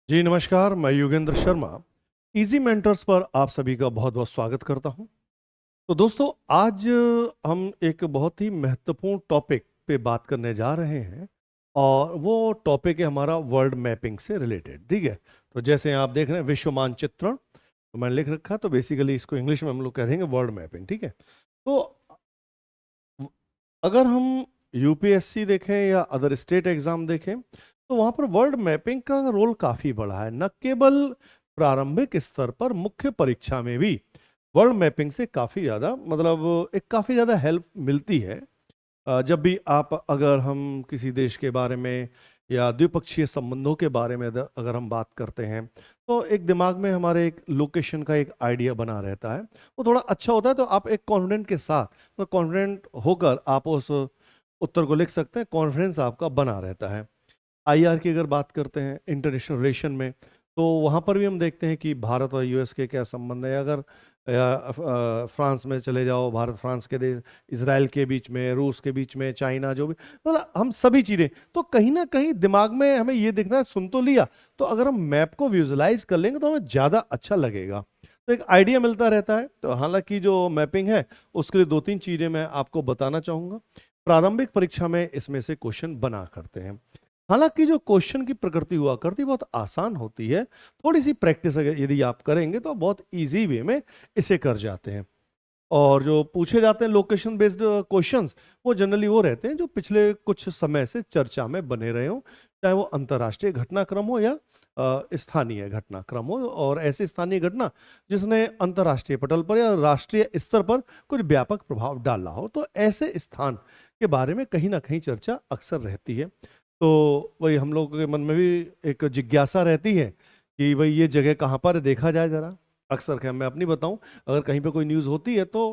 जी नमस्कार, मैं Yogendra Sharma easy mentors पर आप सभी का बहुत बहुत स्वागत करता हूं। तो दोस्तों, आज हम एक बहुत ही महत्वपूर्ण टॉपिक पे बात करने जा रहे हैं और वो टॉपिक है हमारा वर्ल्ड मैपिंग से रिलेटेड। ठीक है, तो जैसे आप देख रहे हैं विश्व मानचित्रण, तो मैंने लिख रखा, तो बेसिकली इसको इंग्लिश में हम लोग कह देंगे वर्ल्ड मैपिंग। ठीक है, तो अगर हम यूपीएससी देखें या अदर स्टेट एग्जाम देखें तो वहाँ पर वर्ल्ड मैपिंग का रोल काफ़ी बड़ा है। न केवल प्रारंभिक स्तर पर, मुख्य परीक्षा में भी वर्ल्ड मैपिंग से काफ़ी ज़्यादा काफ़ी ज़्यादा हेल्प मिलती है। जब भी आप, अगर हम किसी देश के बारे में या द्विपक्षीय संबंधों के बारे में अगर हम बात करते हैं तो एक दिमाग में हमारे एक लोकेशन का एक आइडिया बना रहता है, वो थोड़ा अच्छा होता है। तो आप एक कॉन्फिडेंट के साथ, तो कॉन्फिडेंट होकर आप उस उत्तर को लिख सकते हैं, कॉन्फिडेंस आपका बना रहता है। आईआर की अगर बात करते हैं इंटरनेशनल रिलेशन में, तो वहाँ पर भी हम देखते हैं कि भारत और यूएस के क्या संबंध है। अगर फ्रांस में चले जाओ, भारत फ्रांस के देश, इसराइल के बीच में, रूस के बीच में, चाइना, जो भी, मतलब हम सभी चीज़ें तो कहीं ना कहीं दिमाग में हमें ये देखना है। सुन तो लिया, तो अगर हम मैप को विजुअलाइज कर लेंगे तो हमें ज़्यादा अच्छा लगेगा, तो एक आइडिया मिलता रहता है। तो हालांकि जो मैपिंग है उसके लिए दो तीन चीज़ें मैं आपको बताना चाहूँगा। प्रारंभिक परीक्षा में इसमें से क्वेश्चन बना करते हैं। हालांकि जो क्वेश्चन की प्रकृति हुआ करती बहुत आसान होती है, थोड़ी सी प्रैक्टिस अगर यदि आप करेंगे तो बहुत इजी वे में इसे कर जाते हैं। और जो पूछे जाते हैं लोकेशन बेस्ड क्वेश्चंस, वो जनरली वो रहते हैं जो पिछले कुछ समय से चर्चा में बने रहे हों, चाहे वो अंतर्राष्ट्रीय घटनाक्रम हो या स्थानीय घटनाक्रम हो, और ऐसे स्थानीय घटना जिसने अंतर्राष्ट्रीय पटल पर या राष्ट्रीय स्तर पर कुछ व्यापक प्रभाव डाला हो, तो ऐसे स्थान के बारे में कहीं ना कहीं चर्चा अक्सर रहती है। तो वही हम लोग के मन में भी एक जिज्ञासा रहती है कि भाई ये जगह कहाँ पर है, देखा जाए जरा। अक्सर क्या, मैं अपनी बताऊं, अगर कहीं पे कोई न्यूज़ होती है तो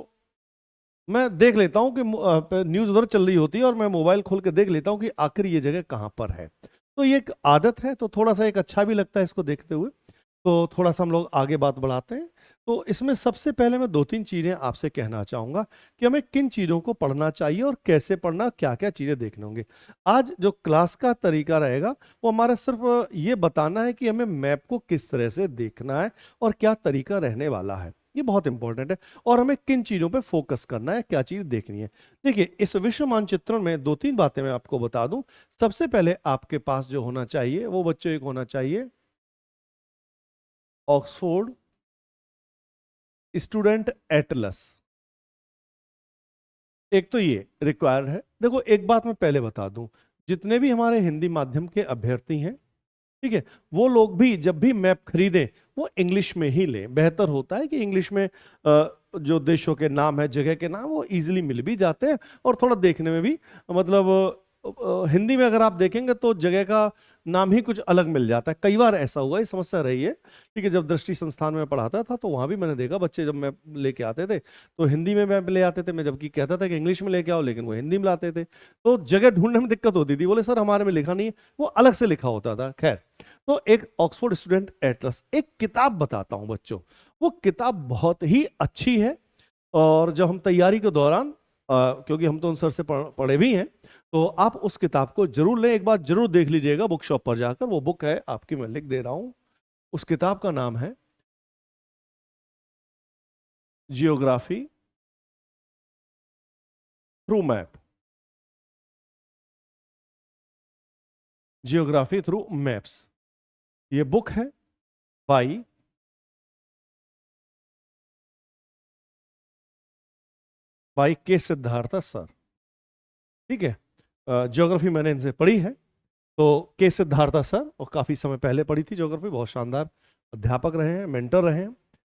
मैं देख लेता हूँ कि न्यूज़ उधर चल रही होती है और मैं मोबाइल खोल के देख लेता हूँ कि आखिर ये जगह कहाँ पर है। तो ये एक आदत है, तो थोड़ा सा एक अच्छा भी लगता है इसको देखते हुए। तो थोड़ा सा हम लोग आगे बात बढ़ाते हैं। तो इसमें सबसे पहले मैं दो तीन चीज़ें आपसे कहना चाहूँगा कि हमें किन चीज़ों को पढ़ना चाहिए और कैसे पढ़ना, क्या क्या चीज़ें देखने होंगे। आज जो क्लास का तरीका रहेगा वो हमारा सिर्फ ये बताना है कि हमें मैप को किस तरह से देखना है और क्या तरीका रहने वाला है। ये बहुत इंपॉर्टेंट है, और हमें किन चीज़ों पे फोकस करना है, क्या चीज़ देखनी है। देखिए, इस विश्व मानचित्रण में दो तीन बातें मैं आपको बता दूं। सबसे पहले आपके पास जो होना चाहिए वो बच्चों एक होना चाहिए ऑक्सफोर्ड स्टूडेंट एटलस। एक तो ये रिक्वायर्ड है। देखो, एक बात मैं पहले बता दूं, जितने भी हमारे हिंदी माध्यम के अभ्यर्थी हैं, ठीक है, वो लोग भी जब भी मैप खरीदें वो इंग्लिश में ही लें। बेहतर होता है कि इंग्लिश में जो देशों के नाम है, जगह के नाम, वो इजीली मिल भी जाते हैं और थोड़ा देखने में भी, मतलब हिंदी में अगर आप देखेंगे तो जगह का नाम ही कुछ अलग मिल जाता है। कई बार ऐसा हुआ, ये समस्या रही है। ठीक है, जब दृष्टि संस्थान में पढ़ाता था तो वहाँ भी मैंने देखा बच्चे जब मैप लेके आते थे तो हिंदी में मैप ले आते थे, मैं जबकि कहता था कि इंग्लिश में लेके आओ, लेकिन वो हिंदी में लाते थे, तो जगह ढूंढने में दिक्कत होती थी। बोले सर हमारे में लिखा नहीं है, वो अलग से लिखा होता था। खैर, तो एक ऑक्सफोर्ड स्टूडेंट एटलस, एक किताब बताता हूं बच्चों, वो किताब बहुत ही अच्छी है। और जब हम तैयारी के दौरान, क्योंकि हम तो उन सर से पढ़े भी हैं, तो आप उस किताब को जरूर लें, एक बार जरूर देख लीजिएगा बुक शॉप पर जाकर। वो बुक है आपकी, मैं लिख दे रहा हूं। उस किताब का नाम है geography through map. Geography through maps, ये बुक है बाई बाई के सिद्धार्थ सर। ठीक है, ज्योग्राफी मैंने इनसे पढ़ी है, तो के सिद्धार्थ सर, और काफ़ी समय पहले पढ़ी थी ज्योग्राफी, बहुत शानदार अध्यापक रहे हैं, मेंटर रहे हैं।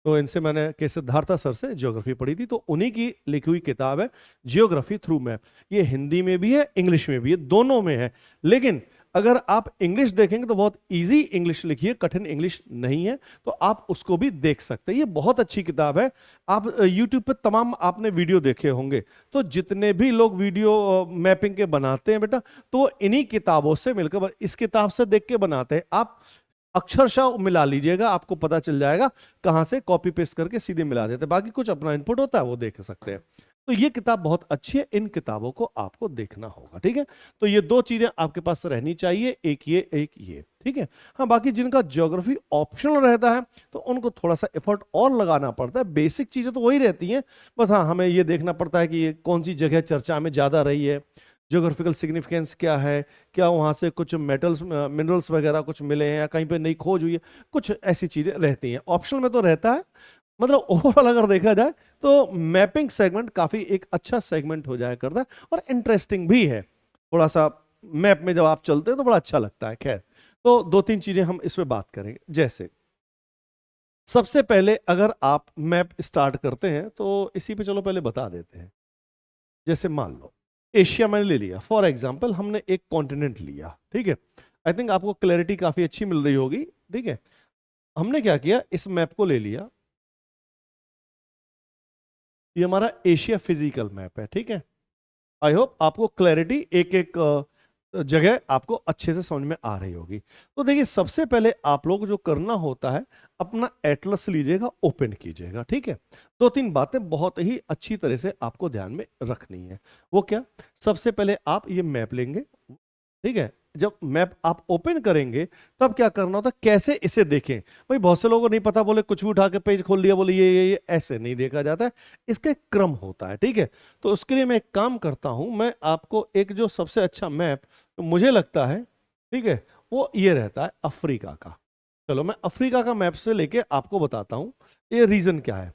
तो इनसे मैंने के सिद्धार्थ सर से ज्योग्राफी पढ़ी थी, तो उन्हीं की लिखी हुई किताब है जियोग्राफी थ्रू मैप। ये हिंदी में भी है, इंग्लिश में भी है, दोनों में है। लेकिन अगर आप इंग्लिश देखेंगे तो बहुत इजी इंग्लिश लिखी है, कठिन इंग्लिश नहीं है, तो आप उसको भी देख सकते हैं। ये बहुत अच्छी किताब है। आप यूट्यूब पे तमाम आपने वीडियो देखे होंगे, तो जितने भी लोग वीडियो मैपिंग के बनाते हैं बेटा, तो इन्हीं किताबों से मिलकर, इस किताब से देख के बनाते हैं। आप अक्षरशः मिला लीजिएगा, आपको पता चल जाएगा, कहां से कॉपी पेस्ट करके सीधे मिला देते हैं। बाकी कुछ अपना इनपुट होता है वो देख सकते हैं। तो ये किताब बहुत अच्छी है, इन किताबों को आपको देखना होगा, ठीक है। तो ये दो चीजें आपके पास रहनी चाहिए, एक ये, ठीक है। हाँ, बाकी जिनका ज्योग्राफी ऑप्शनल रहता है तो उनको थोड़ा सा एफर्ट और लगाना पड़ता है, बेसिक चीजें तो वही रहती हैं, बस हाँ हमें ये देखना पड़ता है कि ये कौन सी जगह चर्चा में ज्यादा रही है, ज्योग्राफिकल सिग्निफिकेंस क्या है, क्या वहाँ से कुछ मेटल्स मिनरल्स वगैरह कुछ मिले हैं या कहीं पे नई खोज हुई है, कुछ ऐसी चीज़ें रहती हैं। ऑप्शनल में तो रहता है, मतलब ओवरऑल अगर देखा जाए तो मैपिंग सेगमेंट काफ़ी एक अच्छा सेगमेंट हो जाया करता है और इंटरेस्टिंग भी है। थोड़ा सा मैप में जब आप चलते हैं तो बड़ा अच्छा लगता है। खैर, तो दो तीन चीज़ें हम इसमें बात करेंगे। जैसे सबसे पहले अगर आप मैप स्टार्ट करते हैं तो इसी पे चलो पहले बता देते हैं। जैसे मान लो एशिया मैंने ले लिया, फॉर एग्जाम्पल हमने एक कॉन्टिनेंट लिया, ठीक है। आई थिंक आपको क्लैरिटी काफी अच्छी मिल रही होगी, ठीक है। हमने क्या किया, इस मैप को ले लिया, ये हमारा एशिया फिजिकल मैप है, ठीक है। आई होप आपको क्लैरिटी एक एक जगह आपको अच्छे से समझ में आ रही होगी। तो देखिए सबसे पहले आप लोग जो करना होता है, अपना एटलस लीजिएगा, ओपन कीजिएगा, ठीक है। दो तीन बातें बहुत ही अच्छी तरह से आपको ध्यान में रखनी है। वो क्या, सबसे पहले आप ये मैप लेंगे, ठीक है। जब मैप आप ओपन करेंगे तब क्या करना होता है, कैसे इसे देखें। भाई बहुत से लोगों को नहीं पता, बोले कुछ भी उठा के पेज खोल लिया, बोले ये ऐसे नहीं देखा जाता है, इसका एक क्रम होता है, ठीक है। तो उसके लिए मैं एक काम करता हूं, मैं आपको एक जो सबसे अच्छा मैप मुझे लगता है, ठीक है, वो ये रहता है अफ्रीका का। चलो मैं अफ्रीका का मैप से लेके आपको बताता हूं ये रीजन क्या है,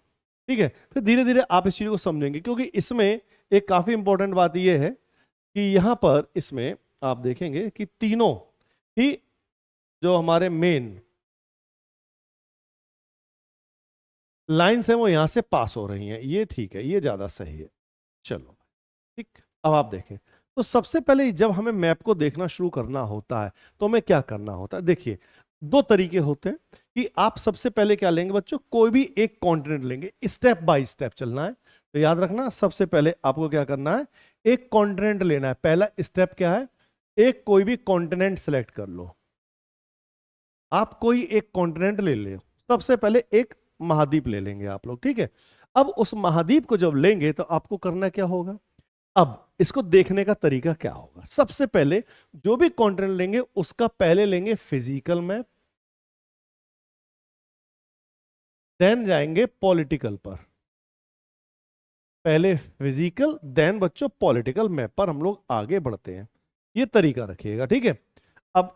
ठीक है। फिर धीरे धीरे आप इस चीज को समझेंगे, क्योंकि इसमें एक काफी इंपॉर्टेंट बात यह है कि यहां पर इसमें आप देखेंगे कि तीनों ही जो हमारे मेन लाइंस हैं वो यहां से पास हो रही हैं, ये ठीक है, ये ज्यादा सही है। चलो ठीक, अब आप देखें तो सबसे पहले जब हमें मैप को देखना शुरू करना होता है तो हमें क्या करना होता है। देखिए दो तरीके होते हैं कि आप सबसे पहले क्या लेंगे बच्चों, कोई भी एक कॉन्टिनेंट लेंगे, स्टेप बाय स्टेप चलना है। तो याद रखना सबसे पहले आपको क्या करना है, एक कॉन्टिनेंट लेना है। पहला स्टेप क्या है, एक कोई भी कॉन्टिनेंट सेलेक्ट कर लो। आप कोई एक कॉन्टिनेंट ले लो, सबसे पहले एक महाद्वीप ले लेंगे आप लोग, ठीक है। अब उस महाद्वीप को जब लेंगे तो आपको करना क्या होगा, अब इसको देखने का तरीका क्या होगा। सबसे पहले जो भी कॉन्टिनेंट लेंगे उसका पहले लेंगे फिजिकल मैप, देन जाएंगे पॉलिटिकल पर। पहले फिजिकल देन बच्चों पॉलिटिकल मैप पर हम लोग आगे बढ़ते हैं, ये तरीका रखिएगा, ठीक है। अब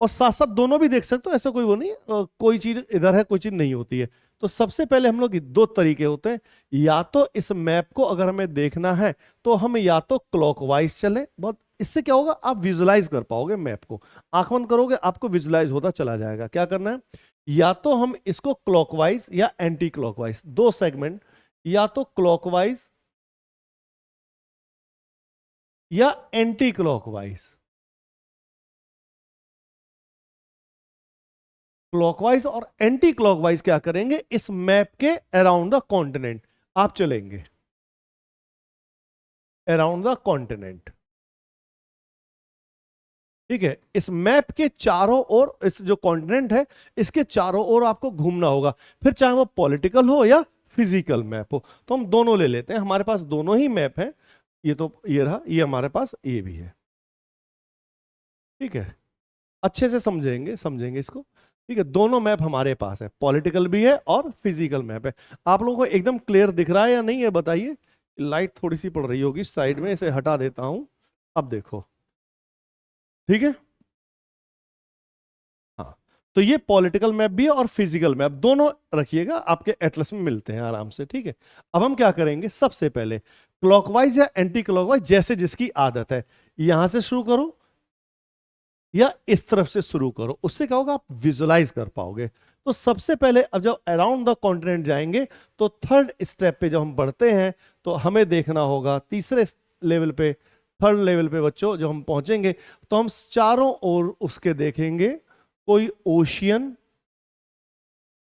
और साथ साथ दोनों भी देख सकते हो, ऐसा कोई वो नहीं कोई चीज इधर है कोई चीज नहीं होती है। तो सबसे पहले हम लोग दो तरीके होते हैं, या तो इस मैप को अगर हमें देखना है तो हम या तो क्लॉकवाइज चलें, बहुत इससे क्या होगा आप विजुलाइज कर पाओगे मैप को, आंख बंद करोगे आपको विजुलाइज होता चला जाएगा। क्या करना है, या तो हम इसको क्लॉकवाइज या एंटी क्लॉकवाइज, दो सेगमेंट, या तो क्लॉकवाइज या एंटी क्लॉकवाइज। क्लॉकवाइज और एंटी क्लॉकवाइज क्या करेंगे, इस मैप के अराउंड द कॉन्टिनेंट आप चलेंगे, अराउंड द कॉन्टिनेंट, ठीक है। इस मैप के चारों ओर, इस जो कॉन्टिनेंट है इसके चारों ओर आपको घूमना होगा, फिर चाहे वो पॉलिटिकल हो या फिजिकल मैप हो। तो हम दोनों ले लेते हैं, हमारे पास दोनों ही मैप हैं, ये तो ये रहा, ये हमारे पास ये भी है, ठीक है। अच्छे से समझेंगे समझेंगे इसको, ठीक है। दोनों मैप हमारे पास है, पॉलिटिकल भी है और फिजिकल मैप है। आप लोगों को एकदम क्लियर दिख रहा है या नहीं है बताइए, लाइट थोड़ी सी पड़ रही होगी साइड में, इसे हटा देता हूं, अब देखो ठीक है। हाँ, तो ये पॉलिटिकल मैप भी है और फिजिकल मैप दोनों रखिएगा, आपके एटलस में मिलते हैं आराम से, ठीक है। अब हम क्या करेंगे, सबसे पहले क्लॉकवाइज या एंटी क्लॉकवाइज जैसे जिसकी आदत है, यहां से शुरू करो या इस तरफ से शुरू करो, उससे क्या होगा आप विजुलाइज कर पाओगे। तो सबसे पहले अब जब अराउंड द कॉन्टिनेंट जाएंगे तो थर्ड स्टेप पे जब हम बढ़ते हैं तो हमें देखना होगा तीसरे लेवल पे, थर्ड लेवल पे बच्चों जब हम पहुंचेंगे तो हम चारों ओर उसके देखेंगे कोई ओशियन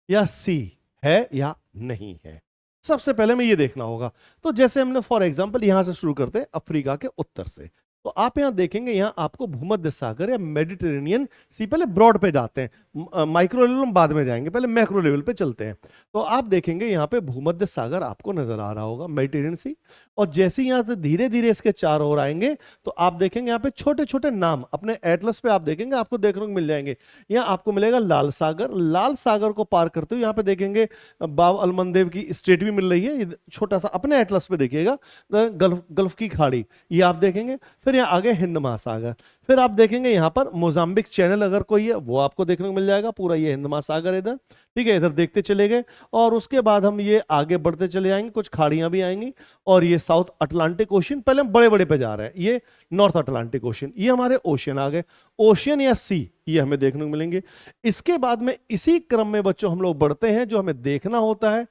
या सी है या नहीं है, सबसे पहले हमें ये देखना होगा। तो जैसे हमने फॉर एग्जांपल यहां से शुरू करते हैं अफ्रीका के उत्तर से, तो आप यहां देखेंगे, यहां आपको भूमध्य सागर या मेडिटेरेनियन सी, पहले ब्रॉड पे जाते हैं, माइक्रो लेवल में बाद में जाएंगे, पहले मैक्रो लेवल पे चलते हैं। तो आप देखेंगे यहां पे भूमध्य सागर आपको नजर आ रहा होगा, मेडिटेरेनियन सी। और जैसे यहां से धीरे धीरे इसके चारों ओर आएंगे तो आप देखेंगे यहाँ पे छोटे छोटे नाम अपने एटलस पे आप देखेंगे आपको देखने को मिल जाएंगे। यहाँ आपको मिलेगा लाल सागर, लाल सागर को पार करते हुए यहाँ पे देखेंगे बाब अलमंदेव की स्टेट भी मिल रही है, छोटा सा अपने एटलस पे देखिएगा, गल्फ की खाड़ी ये आप देखेंगे। फिर यहाँ आगे हिंद महासागर, फिर आप देखेंगे यहाँ पर मोजाम्बिक चैनल अगर कोई है वो आपको देखने को मिल जाएगा, पूरा ये हिंद महासागर इधर, ठीक है, इधर देखते चले गए। और उसके बाद हम ये आगे बढ़ते चले जाएंगे, कुछ खाड़ियां भी आएंगी। और ये साउथ अटलांटिक ओशियन, पहले हम बड़े बड़े पे जा रहे हैं, ये नॉर्थ अटलांटिक ओशियन, ये हमारे ओशियन आ गए, ओशियन या सी ये हमें देखने को मिलेंगे। इसके बाद में इसी क्रम में बच्चों हम लोग बढ़ते हैं, जो हमें देखना होता है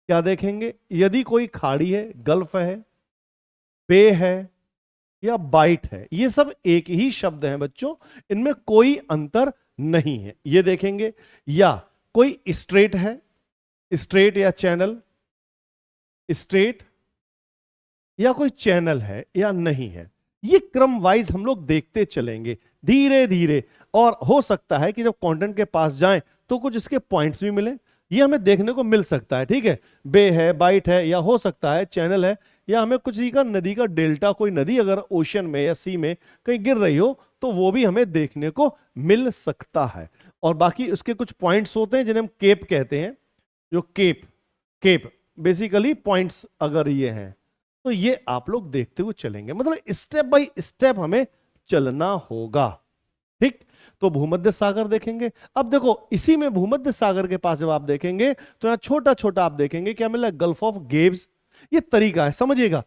क्या देखेंगे, यदि कोई खाड़ी है, गल्फ है, बे है या बाइट है, ये सब एक ही शब्द हैं बच्चों, इनमें कोई अंतर नहीं है, ये देखेंगे। या कोई स्ट्रेट है, स्ट्रेट या चैनल, स्ट्रेट या कोई चैनल है या नहीं है, ये क्रम वाइज हम लोग देखते चलेंगे धीरे धीरे। और हो सकता है कि जब कंटेंट के पास जाएं तो कुछ इसके पॉइंट्स भी मिले, ये हमें देखने को मिल सकता है, ठीक है, बे है, बाइट है, या हो सकता है चैनल है, या हमें कुछ का नदी का डेल्टा, कोई नदी अगर ओशन में या सी में कहीं गिर रही हो तो वो भी हमें देखने को मिल सकता है। और बाकी उसके कुछ पॉइंट्स होते हैं जिन्हें हम केप कहते हैं, जो केप बेसिकली पॉइंट्स अगर ये हैं तो ये आप लोग देखते हुए चलेंगे, मतलब स्टेप बाय स्टेप हमें चलना होगा, ठीक। तो भूमध्य सागर देखेंगे। अब देखो इसी में भूमध्य सागर के पास जब आप देखेंगे तो यहां छोटा छोटा आप देखेंगे क्या मिला, गल्फ ऑफ गेव्स, ये तरीका है समझिएगा,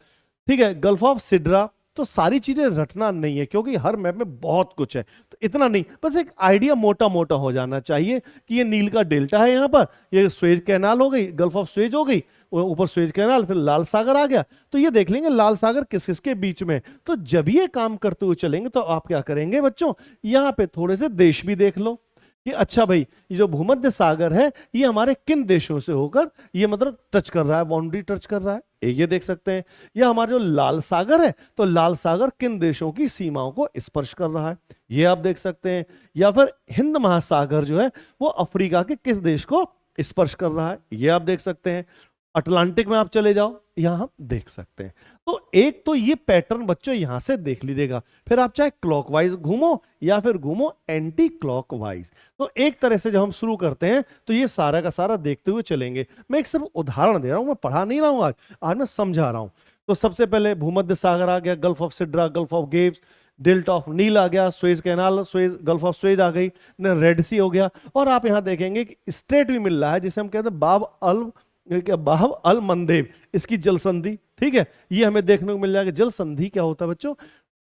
ठीक है, गल्फ ऑफ सिड्रा। तो सारी चीजें रटना नहीं है क्योंकि हर मैप में बहुत कुछ है, तो इतना नहीं, बस एक आइडिया मोटा मोटा हो जाना चाहिए कि ये नील का डेल्टा है, यहां पर ये स्वेज कैनाल हो गई, गल्फ ऑफ स्वेज हो गई, ऊपर स्वेज कैनाल, फिर लाल सागर आ गया, तो ये देख लेंगे लाल सागर किस किसके बीच में। तो जब ये काम करते हुए चलेंगे तो आप क्या करेंगे बच्चों, यहां पे थोड़े से देश भी देख लो कि अच्छा भाई ये जो भूमध्य सागर है ये हमारे किन देशों से होकर ये मतलब टच कर रहा है, बाउंड्री टच कर रहा है, ये देख सकते हैं। या हमारा जो लाल सागर है तो लाल सागर किन देशों की सीमाओं को स्पर्श कर रहा है, ये आप देख सकते हैं। या फिर हिंद महासागर जो है वो अफ्रीका के किस देश को स्पर्श कर रहा है, ये आप देख सकते हैं। अटलांटिक में आप चले जाओ, यहां हम देख सकते हैं। तो एक तो ये पैटर्न बच्चों यहां से देख लीजिएगा, फिर आप चाहे क्लॉकवाइज घूमो या फिर घूमो एंटी क्लॉकवाइज। तो एक तरह से जब हम शुरू करते हैं तो ये सारा का सारा देखते हुए चलेंगे। मैं एक सिर्फ उदाहरण दे रहा हूं, मैं पढ़ा नहीं रहा हूं, आज मैं समझा रहा हूं। तो सबसे पहले भूमध्य सागर आ गया, Gulf of Sidra, Gulf of Gabes, delta of Nile आ गया, Suez Canal, Suez, Gulf of Suez आ गई, रेड सी हो गया। और आप यहां देखेंगे कि स्ट्रेट भी मिल रहा है जिसे हम कहते हैं बाब अल मंदेव, इसकी जल संधि, ठीक है, ये हमें देखने को मिल जाएगा। जल संधि क्या होता है बच्चों,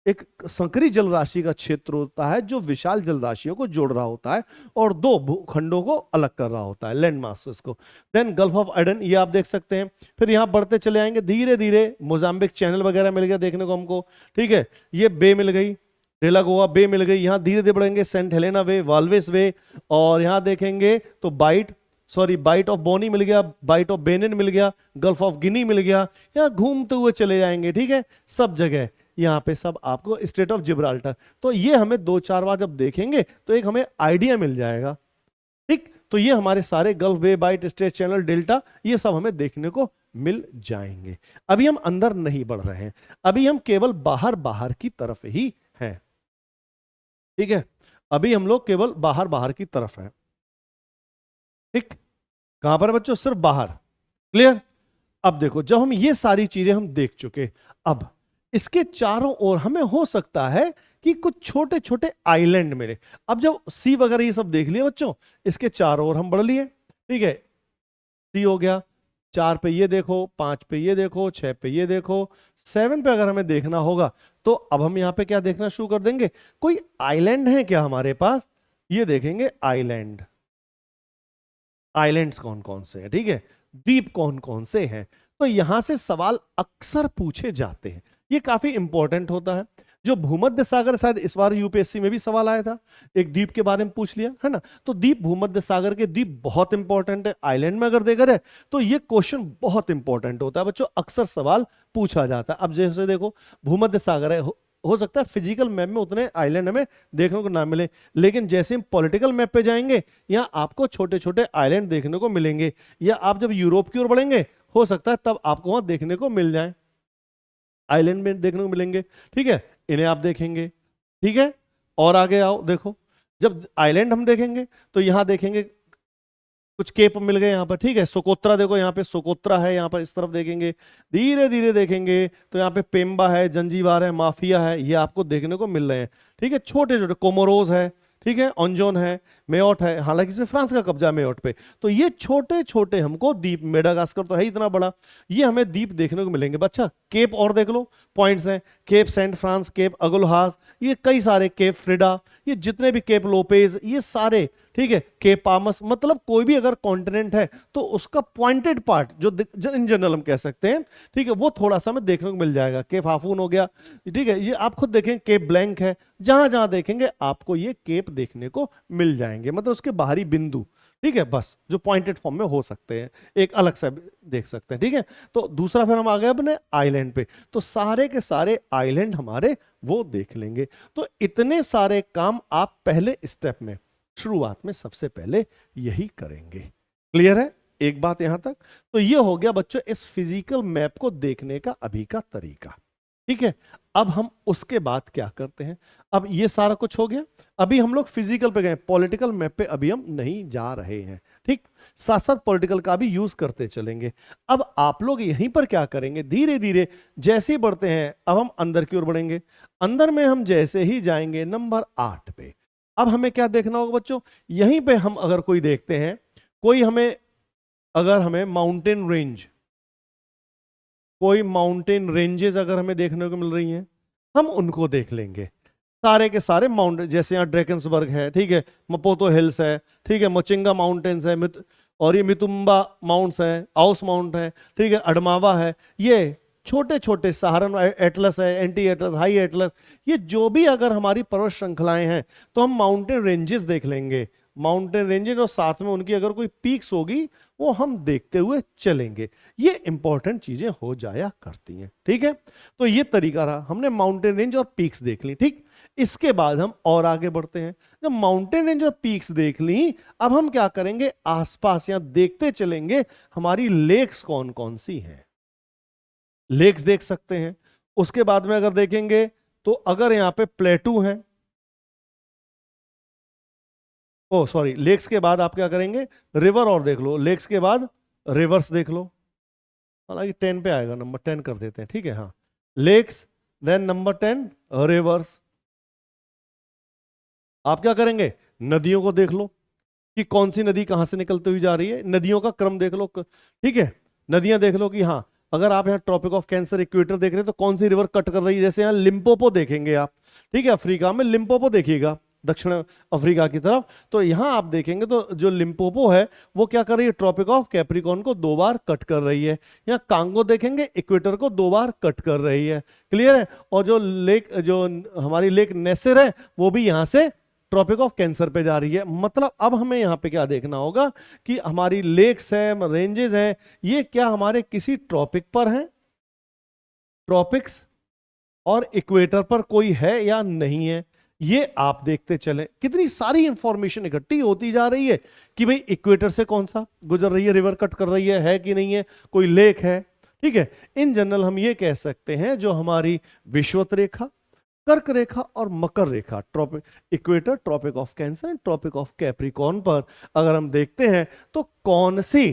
एक संकरी जल राशि का क्षेत्र होता है जो विशाल जल राशियों को जोड़ रहा होता है और दो भूखंडों को अलग कर रहा होता है, लैंड मासेस को। देन गल्फ ऑफ एडन, ये आप देख सकते हैं। फिर यहां बढ़ते चले आएंगे धीरे धीरे, मोजाम्बिक चैनल वगैरह मिल गया देखने को हमको, ठीक है, ये बे मिल गई, डेलागोआ बे मिल गई। यहां धीरे धीरे बढ़ेंगे, सेंट हेलेना वे, वाल्वेस वे, और यहां देखेंगे तो बाइट ऑफ बोनी मिल गया, बाइट ऑफ बेनिन मिल गया, गल्फ ऑफ गिनी मिल गया। यहाँ घूमते हुए चले जाएंगे, ठीक है, सब जगह यहाँ पे सब आपको स्टेट ऑफ जिब्राल्टर। तो ये हमें 2-4 बार जब देखेंगे तो एक हमें आइडिया मिल जाएगा, ठीक। तो ये हमारे सारे गल्फ, बे, बाइट, स्ट्रेट, चैनल, डेल्टा, ये सब हमें देखने को मिल जाएंगे। अभी हम अंदर नहीं बढ़ रहे हैं, अभी हम केवल बाहर बाहर की तरफ ही हैं, ठीक है, अभी हम लोग केवल बाहर बाहर की तरफ हैं, ठीक। कहां पर बच्चों, सिर्फ बाहर, क्लियर। अब देखो जब हम ये सारी चीजें हम देख चुके, अब इसके चारों ओर हमें हो सकता है कि कुछ छोटे छोटे आइलैंड मिले। अब जब सी वगैरह ये सब देख लिया बच्चों, इसके चारों ओर हम बढ़ लिए, ठीक है, सी हो गया, 4 पे ये देखो, 5 पे ये देखो, 6 पे ये देखो, 7 पे अगर हमें देखना होगा तो अब हम यहां पे क्या देखना शुरू कर देंगे, कोई आइलैंड है क्या हमारे पास, ये देखेंगे आइलैंड्स कौन कौन से हैं, ठीक है, द्वीप कौन कौन से हैं। तो यहां से सवाल अक्सर पूछे जाते हैं, ये काफी इंपॉर्टेंट होता है। जो भूमध्य सागर, शायद इस बार यूपीएससी में भी सवाल आया था, एक द्वीप के बारे में पूछ लिया है ना, तो द्वीप, भूमध्य सागर के द्वीप बहुत इंपॉर्टेंट है। आइलैंड में अगर देखा जाए तो ये क्वेश्चन बहुत इंपॉर्टेंट होता है बच्चों, अक्सर सवाल पूछा जाता है। अब जैसे देखो भूमध्य सागर है, हो सकता है फिजिकल मैप में उतने आइलैंड हमें देखने को ना मिले, लेकिन जैसे हम पॉलिटिकल मैप पे जाएंगे यहाँ आपको छोटे छोटे आइलैंड देखने को मिलेंगे, या आप जब यूरोप की ओर बढ़ेंगे हो सकता है तब आपको वहां देखने को मिल जाए, आइलैंड में देखने को मिलेंगे। ठीक है, इन्हें आप देखेंगे। ठीक है, और आगे आओ, देखो जब आइलैंड हम देखेंगे तो यहां देखेंगे कुछ केप मिल गए यहाँ पर। ठीक है, सोकोत्रा देखो, यहाँ पे सोकोत्रा है, यहाँ पर इस तरफ देखेंगे, धीरे धीरे देखेंगे तो यहाँ पे पेम्बा है, जंजीबार है, माफिया है, ये आपको देखने को मिल रहे हैं। ठीक है, छोटे छोटे कोमोरोज है, ठीक है, ऑन्जोन है, मेयोट है, हालांकि इसमें फ्रांस का कब्जा है मेयोट पे। तो ये छोटे छोटे हमको द्वीप, मेडागास्कर तो है इतना बड़ा, ये हमें द्वीप देखने को मिलेंगे। बच्चा केप और देख लो, पॉइंट्स हैं, cape saint Francis, cape Agulhas, ये कई सारे, केप फ्रिडा, ये जितने भी, केप लोपेज, ये सारे। ठीक है, केप पामस, मतलब कोई भी अगर कॉन्टिनेंट है तो उसका पॉइंटेड पार्ट जो इन जनरल हम कह सकते हैं, ठीक है, वो थोड़ा सा हमें देखने को मिल जाएगा। केप हाफून हो गया, ठीक है, ये आप खुद देखें, केप ब्लैंक है, जहां जहां देखेंगे आपको ये केप देखने को मिल जाएंगे, मतलब उसके बाहरी बिंदु। ठीक है, बस जो पॉइंटेड फॉर्म में हो सकते हैं, एक अलग से देख सकते हैं। ठीक है, तो दूसरा फिर हम आ गए अपने आइलैंड पे, तो सारे के सारे आइलैंड हमारे वो देख लेंगे। तो इतने सारे काम आप पहले स्टेप में, शुरुआत में सबसे पहले यही करेंगे। क्लियर है एक बात यहां तक? तो ये हो गया बच्चों इस फिजिकल मैप को देखने का अभी का तरीका। ठीक है, अब हम उसके बाद क्या करते हैं? अब ये सारा कुछ हो गया, अभी हम लोग फिजिकल पे गए, पॉलिटिकल मैप पे अभी हम नहीं जा रहे हैं। ठीक, साथ साथ पॉलिटिकल का भी यूज करते चलेंगे। अब आप लोग यहीं पर क्या करेंगे, धीरे धीरे जैसे ही बढ़ते हैं, अब हम अंदर की ओर बढ़ेंगे। अंदर में हम जैसे ही जाएंगे नंबर 8 पे, अब हमें क्या देखना होगा बच्चों, यहीं पे हम अगर कोई देखते हैं, कोई हमें, अगर हमें माउंटेन रेंज, कोई माउंटेन रेंजेस अगर हमें देखने को मिल रही हैं, हम उनको देख लेंगे। सारे के सारे माउंटेन, जैसे यहाँ ड्रैकन्सबर्ग है, ठीक है, मपोतो हिल्स है, ठीक है, मोचिंगा माउंटेन्स है, और ये मितुम्बा माउंट्स हैं, आउस माउंट है, ठीक है, अडमावा है, ये छोटे छोटे सहारन एटलस है, एंटी एटलस, हाई एटलस, ये जो भी अगर हमारी पर्वत श्रृंखलाएं हैं तो हम माउंटेन रेंजेस देख लेंगे, माउंटेन रेंजेस, और साथ में उनकी अगर कोई पीक्स होगी वो हम देखते हुए चलेंगे। ये इंपॉर्टेंट चीजें हो जाया करती हैं। ठीक है, तो ये तरीका रहा, हमने माउंटेन रेंज और पीक्स देख ली। ठीक, इसके बाद हम और आगे बढ़ते हैं। जब माउंटेन रेंज और पीक्स देख ली, अब हम क्या करेंगे, आसपास यहां देखते चलेंगे हमारी लेक्स कौन कौन सी हैं, लेक्स देख सकते हैं। उसके बाद में अगर देखेंगे तो अगर यहां पे प्लेटू हैं, ओ सॉरी, लेक्स के बाद आप क्या करेंगे, रिवर और देख लो, लेक्स के बाद रिवर्स देख लो, हालांकि 10 पे आएगा, नंबर 10 कर देते हैं। ठीक है, हाँ, लेक्स, देन नंबर 10 रिवर्स। आप क्या करेंगे, नदियों को देख लो कि कौन सी नदी कहां से निकलती हुई जा रही है, नदियों का क्रम देख लो। ठीक है, नदियां देख लो कि हाँ, अगर आप यहाँ ट्रॉपिक ऑफ कैंसर इक्वेटर देख रहे हैं तो कौन सी रिवर कट कर रही है, जैसे यहाँ लिम्पोपो देखेंगे आप। ठीक है, अफ्रीका में लिम्पोपो देखिएगा, दक्षिण अफ्रीका की तरफ, तो यहां आप देखेंगे तो जो लिम्पोपो है वो क्या कर रही है, ट्रॉपिक ऑफ कैप्रिकॉर्न को 2 बार कट कर रही है। यहाँ कांगो देखेंगे, इक्वेटर को 2 बार कट कर रही है। क्लियर है, और जो लेक, जो हमारी लेक नेसर है, वो भी यहां से ट्रॉपिक ऑफ कैंसर पे जा रही है। मतलब अब हमें यहाँ पे क्या देखना होगा कि हमारी लेक्स हैं, रेंजेस हैं, ये क्या हमारे किसी ट्रॉपिक पर हैं, ट्रॉपिक्स और इक्वेटर पर कोई है या नहीं है, ये आप देखते चलें। कितनी सारी इंफॉर्मेशन इकट्ठी होती जा रही है कि भाई इक्वेटर से कौन सा गुजर रही है, रिवर कट कर रही है कि नहीं है, कोई लेक है। ठीक है, इन जनरल हम ये कह सकते हैं जो हमारी विषुवत रेखा, कर्क रेखा और मकर रेखा, Tropic equator, Tropic of Cancer, Tropic of Capricorn पर अगर हम देखते हैं तो कौन सी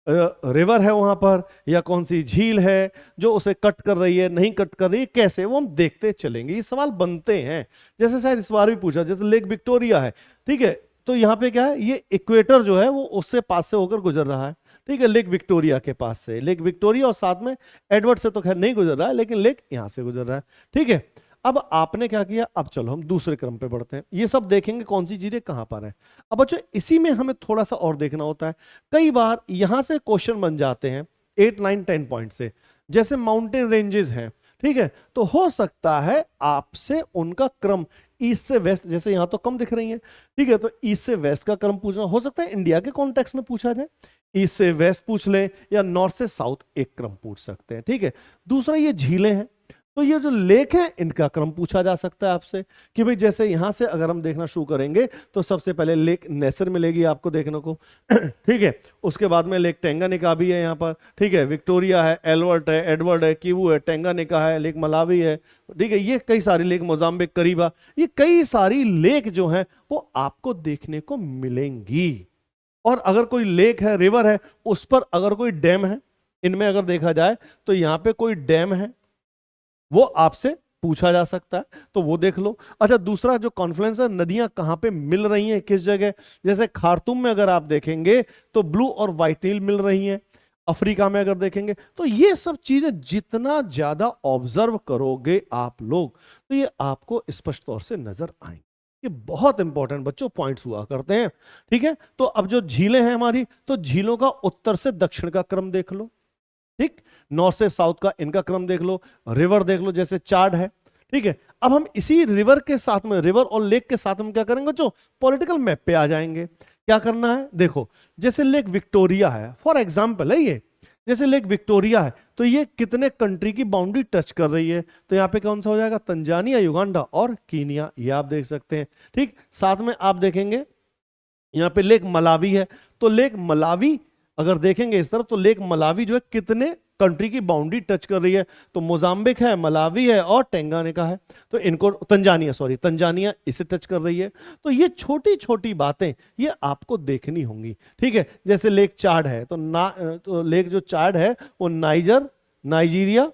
रिवर है वहां पर, या कौन सी झील है जो उसे कट कर रही है, नहीं कट कर रही है, कैसे, वो हम देखते चलेंगे। ये सवाल बनते हैं, जैसे शायद इस बार भी पूछा, जैसे लेक विक्टोरिया है, ठीक है, तो यहाँ पे क्या है, ये इक्वेटर जो है वो उससे पास से होकर गुजर रहा है। ठीक है, लेक विक्टोरिया के पास से, लेक विक्टोरिया, और साथ में एडवर्ड से तो खैर नहीं गुजर रहा है, लेकिन लेक यहां से गुजर रहा है। ठीक है, अब आपने क्या किया, अब चलो हम दूसरे क्रम पे बढ़ते हैं, ये सब देखेंगे कौन सी चीजें कहां पर है। अब बच्चों इसी में हमें थोड़ा सा और देखना होता है, कई बार यहां से क्वेश्चन बन जाते हैं 8, 9, 10 पॉइंट से, जैसे माउंटेन रेंजेस हैं, ठीक है, तो हो सकता है आपसे उनका क्रम ईस्ट से वेस्ट, जैसे यहां तो कम दिख रही है, ठीक है, तो ईस्ट से वेस्ट का क्रम पूछना, हो सकता है इंडिया के कॉन्टेक्स्ट में पूछा जाए, ईस्ट से वेस्ट पूछ लें, या नॉर्थ से साउथ एक क्रम पूछ सकते हैं। ठीक है, दूसरा ये झीलें हैं, तो ये जो लेक है इनका क्रम पूछा जा सकता है आपसे कि भाई जैसे यहां से अगर हम देखना शुरू करेंगे तो सबसे पहले लेक नेसर मिलेगी आपको देखने को ठीक है। उसके बाद में लेक टेंगानिका भी है यहाँ पर, ठीक है, विक्टोरिया है, एल्बर्ट है, एडवर्ड है, किवू है, टेंगानिका है, लेक मलावी है, ठीक है, ये कई सारी लेक, मोजाम्बिक, करीबा, ये कई सारी लेक जो है वो आपको देखने को मिलेंगी। और अगर कोई लेक है, रिवर है, उस पर अगर कोई डैम है, इनमें अगर देखा जाए तो यहां पे कोई डैम है वो आपसे पूछा जा सकता है, तो वो देख लो। अच्छा, दूसरा जो कॉन्फ्लुएंस है, नदियां कहां पे मिल रही हैं, किस जगह, जैसे खार्तूम में अगर आप देखेंगे तो ब्लू और व्हाइट नील मिल रही हैं, अफ्रीका में अगर देखेंगे तो ये सब चीजें जितना ज्यादा ऑब्जर्व करोगे आप लोग तो ये आपको स्पष्ट तौर से नजर आएंगे। ये बहुत इंपॉर्टेंट बच्चों पॉइंट्स हुआ करते हैं, ठीक है। तो अब जो झीलें हैं हमारी, तो झीलों का उत्तर से दक्षिण का क्रम देख लो, ठीक, नॉर्थ से साउथ का इनका क्रम देख लो, रिवर देख लो जैसे चार्ट है, ठीक है। अब हम इसी रिवर के साथ में, रिवर और लेक के साथ में क्या करेंगे जो पॉलिटिकल मैप पे आ जाएंगे। क्या करना है, देखो जैसे लेक विक्टोरिया है, फॉर एग्जाम्पल है ये, जैसे लेक विक्टोरिया है तो ये कितने कंट्री की बाउंड्री टच कर रही है, तो यहाँ पे कौन सा हो जाएगा, तंजानिया, युगांडा और कीनिया, ये आप देख सकते हैं, ठीक। साथ में आप देखेंगे यहाँ पे लेक मलावी है, तो लेक मलावी अगर देखेंगे इस तरफ तो लेक मलावी जो है कितने कंट्री की बाउंड्री टच कर रही है, तो मोजाम्बिक है, मलावी है और टेंगानिका है, तो इनको तंजानिया इसे टच कर रही है। तो ये छोटी छोटी बातें ये आपको देखनी होंगी, ठीक है। जैसे लेक चाड है तो लेक जो चाड है वो नाइजीरिया,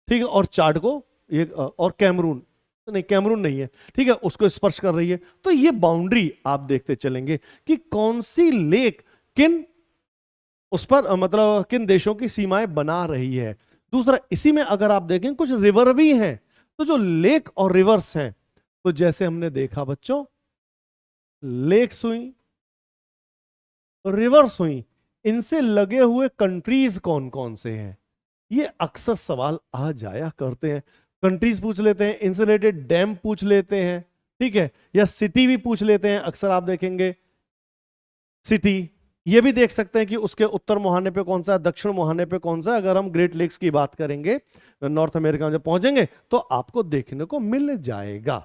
ठीक है, और चाड को ये और कैमरून, नहीं कैमरून नहीं है, ठीक है, उसको स्पर्श कर रही है। तो ये बाउंड्री आप देखते चलेंगे कि कौन सी लेक किन उस पर मतलब किन देशों की सीमाएं बना रही है। दूसरा, इसी में अगर आप देखें कुछ रिवर भी हैं, तो जो लेक और रिवर्स हैं, तो जैसे हमने देखा बच्चों लेक्स हुई, रिवर्स हुई, इनसे लगे हुए कंट्रीज कौन कौन से हैं, ये अक्सर सवाल आ जाया करते हैं। कंट्रीज पूछ लेते हैं, इनसे रिलेटेड डैम पूछ लेते हैं, ठीक है, या सिटी भी पूछ लेते हैं, अक्सर आप देखेंगे सिटी। ये भी देख सकते हैं कि उसके उत्तर मुहाने पे कौन सा है, दक्षिण मुहाने पे कौन सा है। अगर हम ग्रेट लेक्स की बात करेंगे नॉर्थ अमेरिका में जब पहुंचेंगे तो आपको देखने को मिल जाएगा।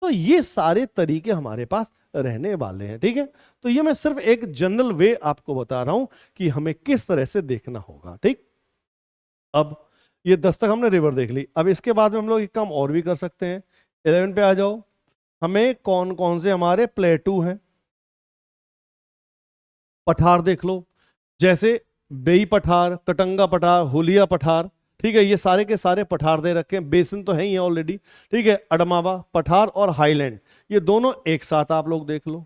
तो ये सारे तरीके हमारे पास रहने वाले हैं, ठीक है। तो ये मैं सिर्फ एक जनरल वे आपको बता रहा हूं कि हमें किस तरह से देखना होगा, ठीक। अब ये 10 तक हमने रिवर देख ली, अब इसके बाद में हम लोग एक काम और भी कर सकते हैं। 11 पे आ जाओ, हमें कौन कौन से हमारे प्लेटू हैं, पठार देख लो, जैसे बेई पठार, कटंगा पठार, हुलिया पठार, ठीक है, ये सारे के सारे पठार दे रखे हैं, बेसिन तो है ही ऑलरेडी, ठीक है। अडमावा पठार और हाईलैंड ये दोनों एक साथ आप लोग देख लो,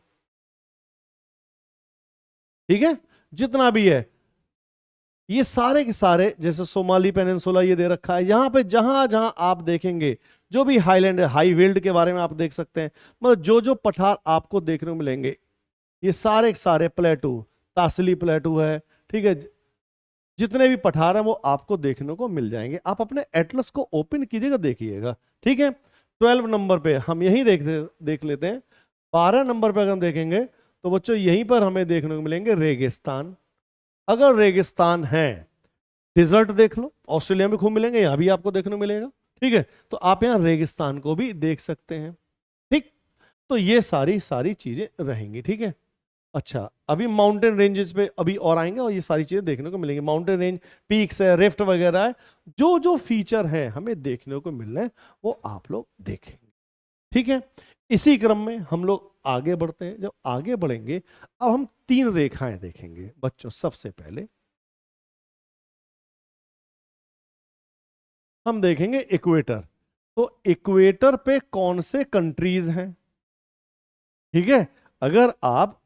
ठीक है, जितना भी है ये सारे के सारे, जैसे सोमाली पेनिनसुला ये दे रखा है, यहां पे जहां जहां आप देखेंगे जो भी हाईलैंड है, हाई वेल्ड के बारे में आप देख सकते हैं, मतलब जो जो पठार आपको देखने को मिलेंगे ये सारे के सारे प्लेटू, तासली प्लेटू है, ठीक है, जितने भी पठार हैं वो आपको देखने को मिल जाएंगे। आप अपने एटलस को ओपन कीजिएगा, देखिएगा, ठीक है। 12 नंबर पे हम यही देख लेते हैं। 12 नंबर पे अगर हम देखेंगे तो बच्चों यहीं पर हमें देखने को मिलेंगे रेगिस्तान। अगर रेगिस्तान है, डिजर्ट देख लो, ऑस्ट्रेलिया में खूब मिलेंगे, यहां भी आपको देखने को मिलेगा, ठीक है। तो आप यहां रेगिस्तान को भी देख सकते हैं, ठीक। तो ये सारी सारी चीजें रहेंगी, ठीक है। अच्छा, अभी माउंटेन रेंजेस पे अभी और आएंगे और ये सारी चीजें देखने को मिलेंगी। माउंटेन रेंज, पीक्स है, रिफ्ट वगैरह है, जो जो फीचर है हमें देखने को मिल रहे हैं वो आप लोग देखेंगे, ठीक है। इसी क्रम में हम लोग आगे बढ़ते हैं। जब आगे बढ़ेंगे अब हम 3 रेखाएं देखेंगे बच्चों। सबसे पहले हम देखेंगे इक्वेटर। तो इक्वेटर पे कौन से कंट्रीज हैं, ठीक है। अगर आप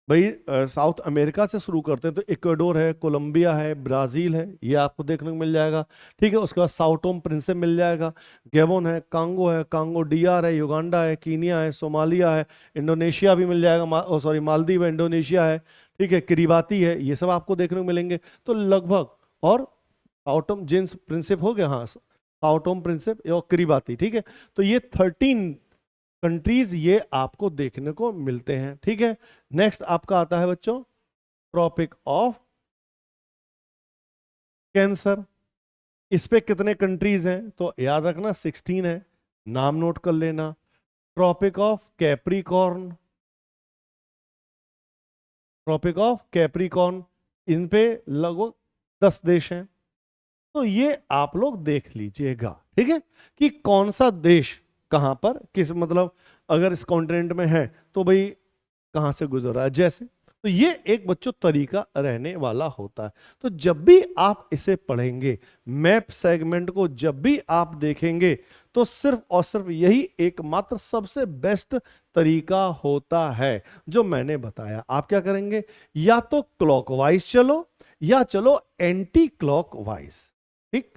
भाई साउथ अमेरिका से शुरू करते हैं तो इक्वाडोर है, कोलंबिया है, ब्राजील है, ये आपको देखने को मिल जाएगा, ठीक है। उसके बाद साउटोम प्रिंसिप मिल जाएगा, गैबोन है, कांगो डीआर है, युगांडा है, कीनिया है, सोमालिया है, इंडोनेशिया भी मिल जाएगा, सॉरी मालदीव है, इंडोनेशिया है, ठीक है, किरिबाती है, ये सब आपको देखने को मिलेंगे। तो लगभग, और साउटोम जेन्स प्रिंसिप हो गया, हाँ साउटोम प्रिंसिप और किरिबाती, ठीक है। तो ये 13 कंट्रीज ये आपको देखने को मिलते हैं, ठीक है। नेक्स्ट आपका आता है बच्चों ट्रॉपिक ऑफ कैंसर। इस पे कितने कंट्रीज हैं, तो याद रखना 16 है, नाम नोट कर लेना। Tropic of Capricorn, Tropic of Capricorn, इन पे लगभग 10 देश हैं। तो ये आप लोग देख लीजिएगा, ठीक है, कि कौन सा देश कहां पर किस, मतलब अगर इस कॉन्टिनेंट में है तो भाई कहां से गुजर रहा है, जैसे। तो ये एक बच्चों तरीका रहने वाला होता है। तो जब भी आप इसे पढ़ेंगे, मैप सेगमेंट को जब भी आप देखेंगे, तो सिर्फ और सिर्फ यही एकमात्र सबसे बेस्ट तरीका होता है जो मैंने बताया। आप क्या करेंगे, या तो क्लॉकवाइज चलो या चलो एंटी क्लॉकवाइज, ठीक।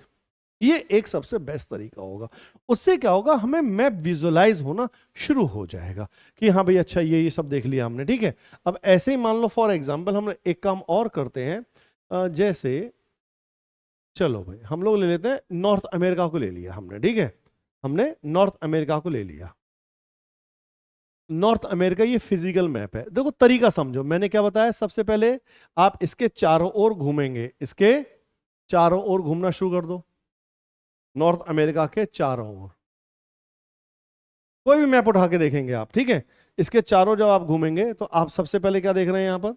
ये एक सबसे बेस्ट तरीका होगा। उससे क्या होगा, हमें मैप विजुअलाइज होना शुरू हो जाएगा कि हाँ भाई अच्छा ये सब देख लिया हमने, ठीक है। अब ऐसे ही मान लो फॉर एग्जांपल हम एक काम और करते हैं, जैसे चलो भाई हम लोग ले लेते हैं नॉर्थ अमेरिका को ले लिया हमने, ठीक है, हमने नॉर्थ अमेरिका को ले लिया। नॉर्थ अमेरिका ये फिजिकल मैप है। देखो तरीका समझो, मैंने क्या बताया, सबसे पहले आप इसके चारों ओर घूमेंगे, इसके चारों ओर घूमना शुरू कर दो, नॉर्थ अमेरिका के चारों ओर। कोई भी मैप उठा के देखेंगे आप, ठीक है, इसके चारों जब आप घूमेंगे तो आप सबसे पहले क्या देख रहे हैं यहां पर,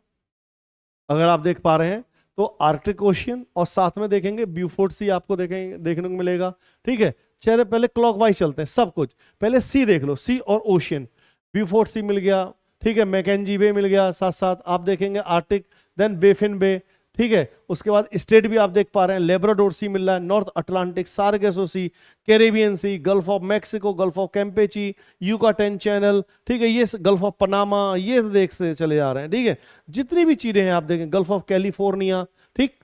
अगर आप देख पा रहे हैं तो आर्कटिक ओशियन, और साथ में देखेंगे ब्यूफोर्ट सी आपको देखेंगे, देखने को मिलेगा, ठीक है। चलिए पहले क्लॉकवाइज चलते हैं, सब कुछ पहले सी देख लो, सी और ओशियन, ब्यूफोर्ट सी मिल गया, ठीक है, मैकेंजी बे मिल गया, साथ साथ आप देखेंगे आर्टिक, देन बेफिन बे, ठीक है। उसके बाद स्टेट भी आप देख पा रहे हैं, लेब्राडोर सी मिल रहा है, North Atlantic, Sargasso Sea, Caribbean Sea, Gulf of Mexico, Gulf of Campeche, Yucatan Channel, ठीक है, ये गल्फ ऑफ पनामा, ये देख से चले जा रहे हैं, ठीक है। जितनी भी चीजें हैं आप देखें, गल्फ ऑफ कैलिफोर्निया, ठीक,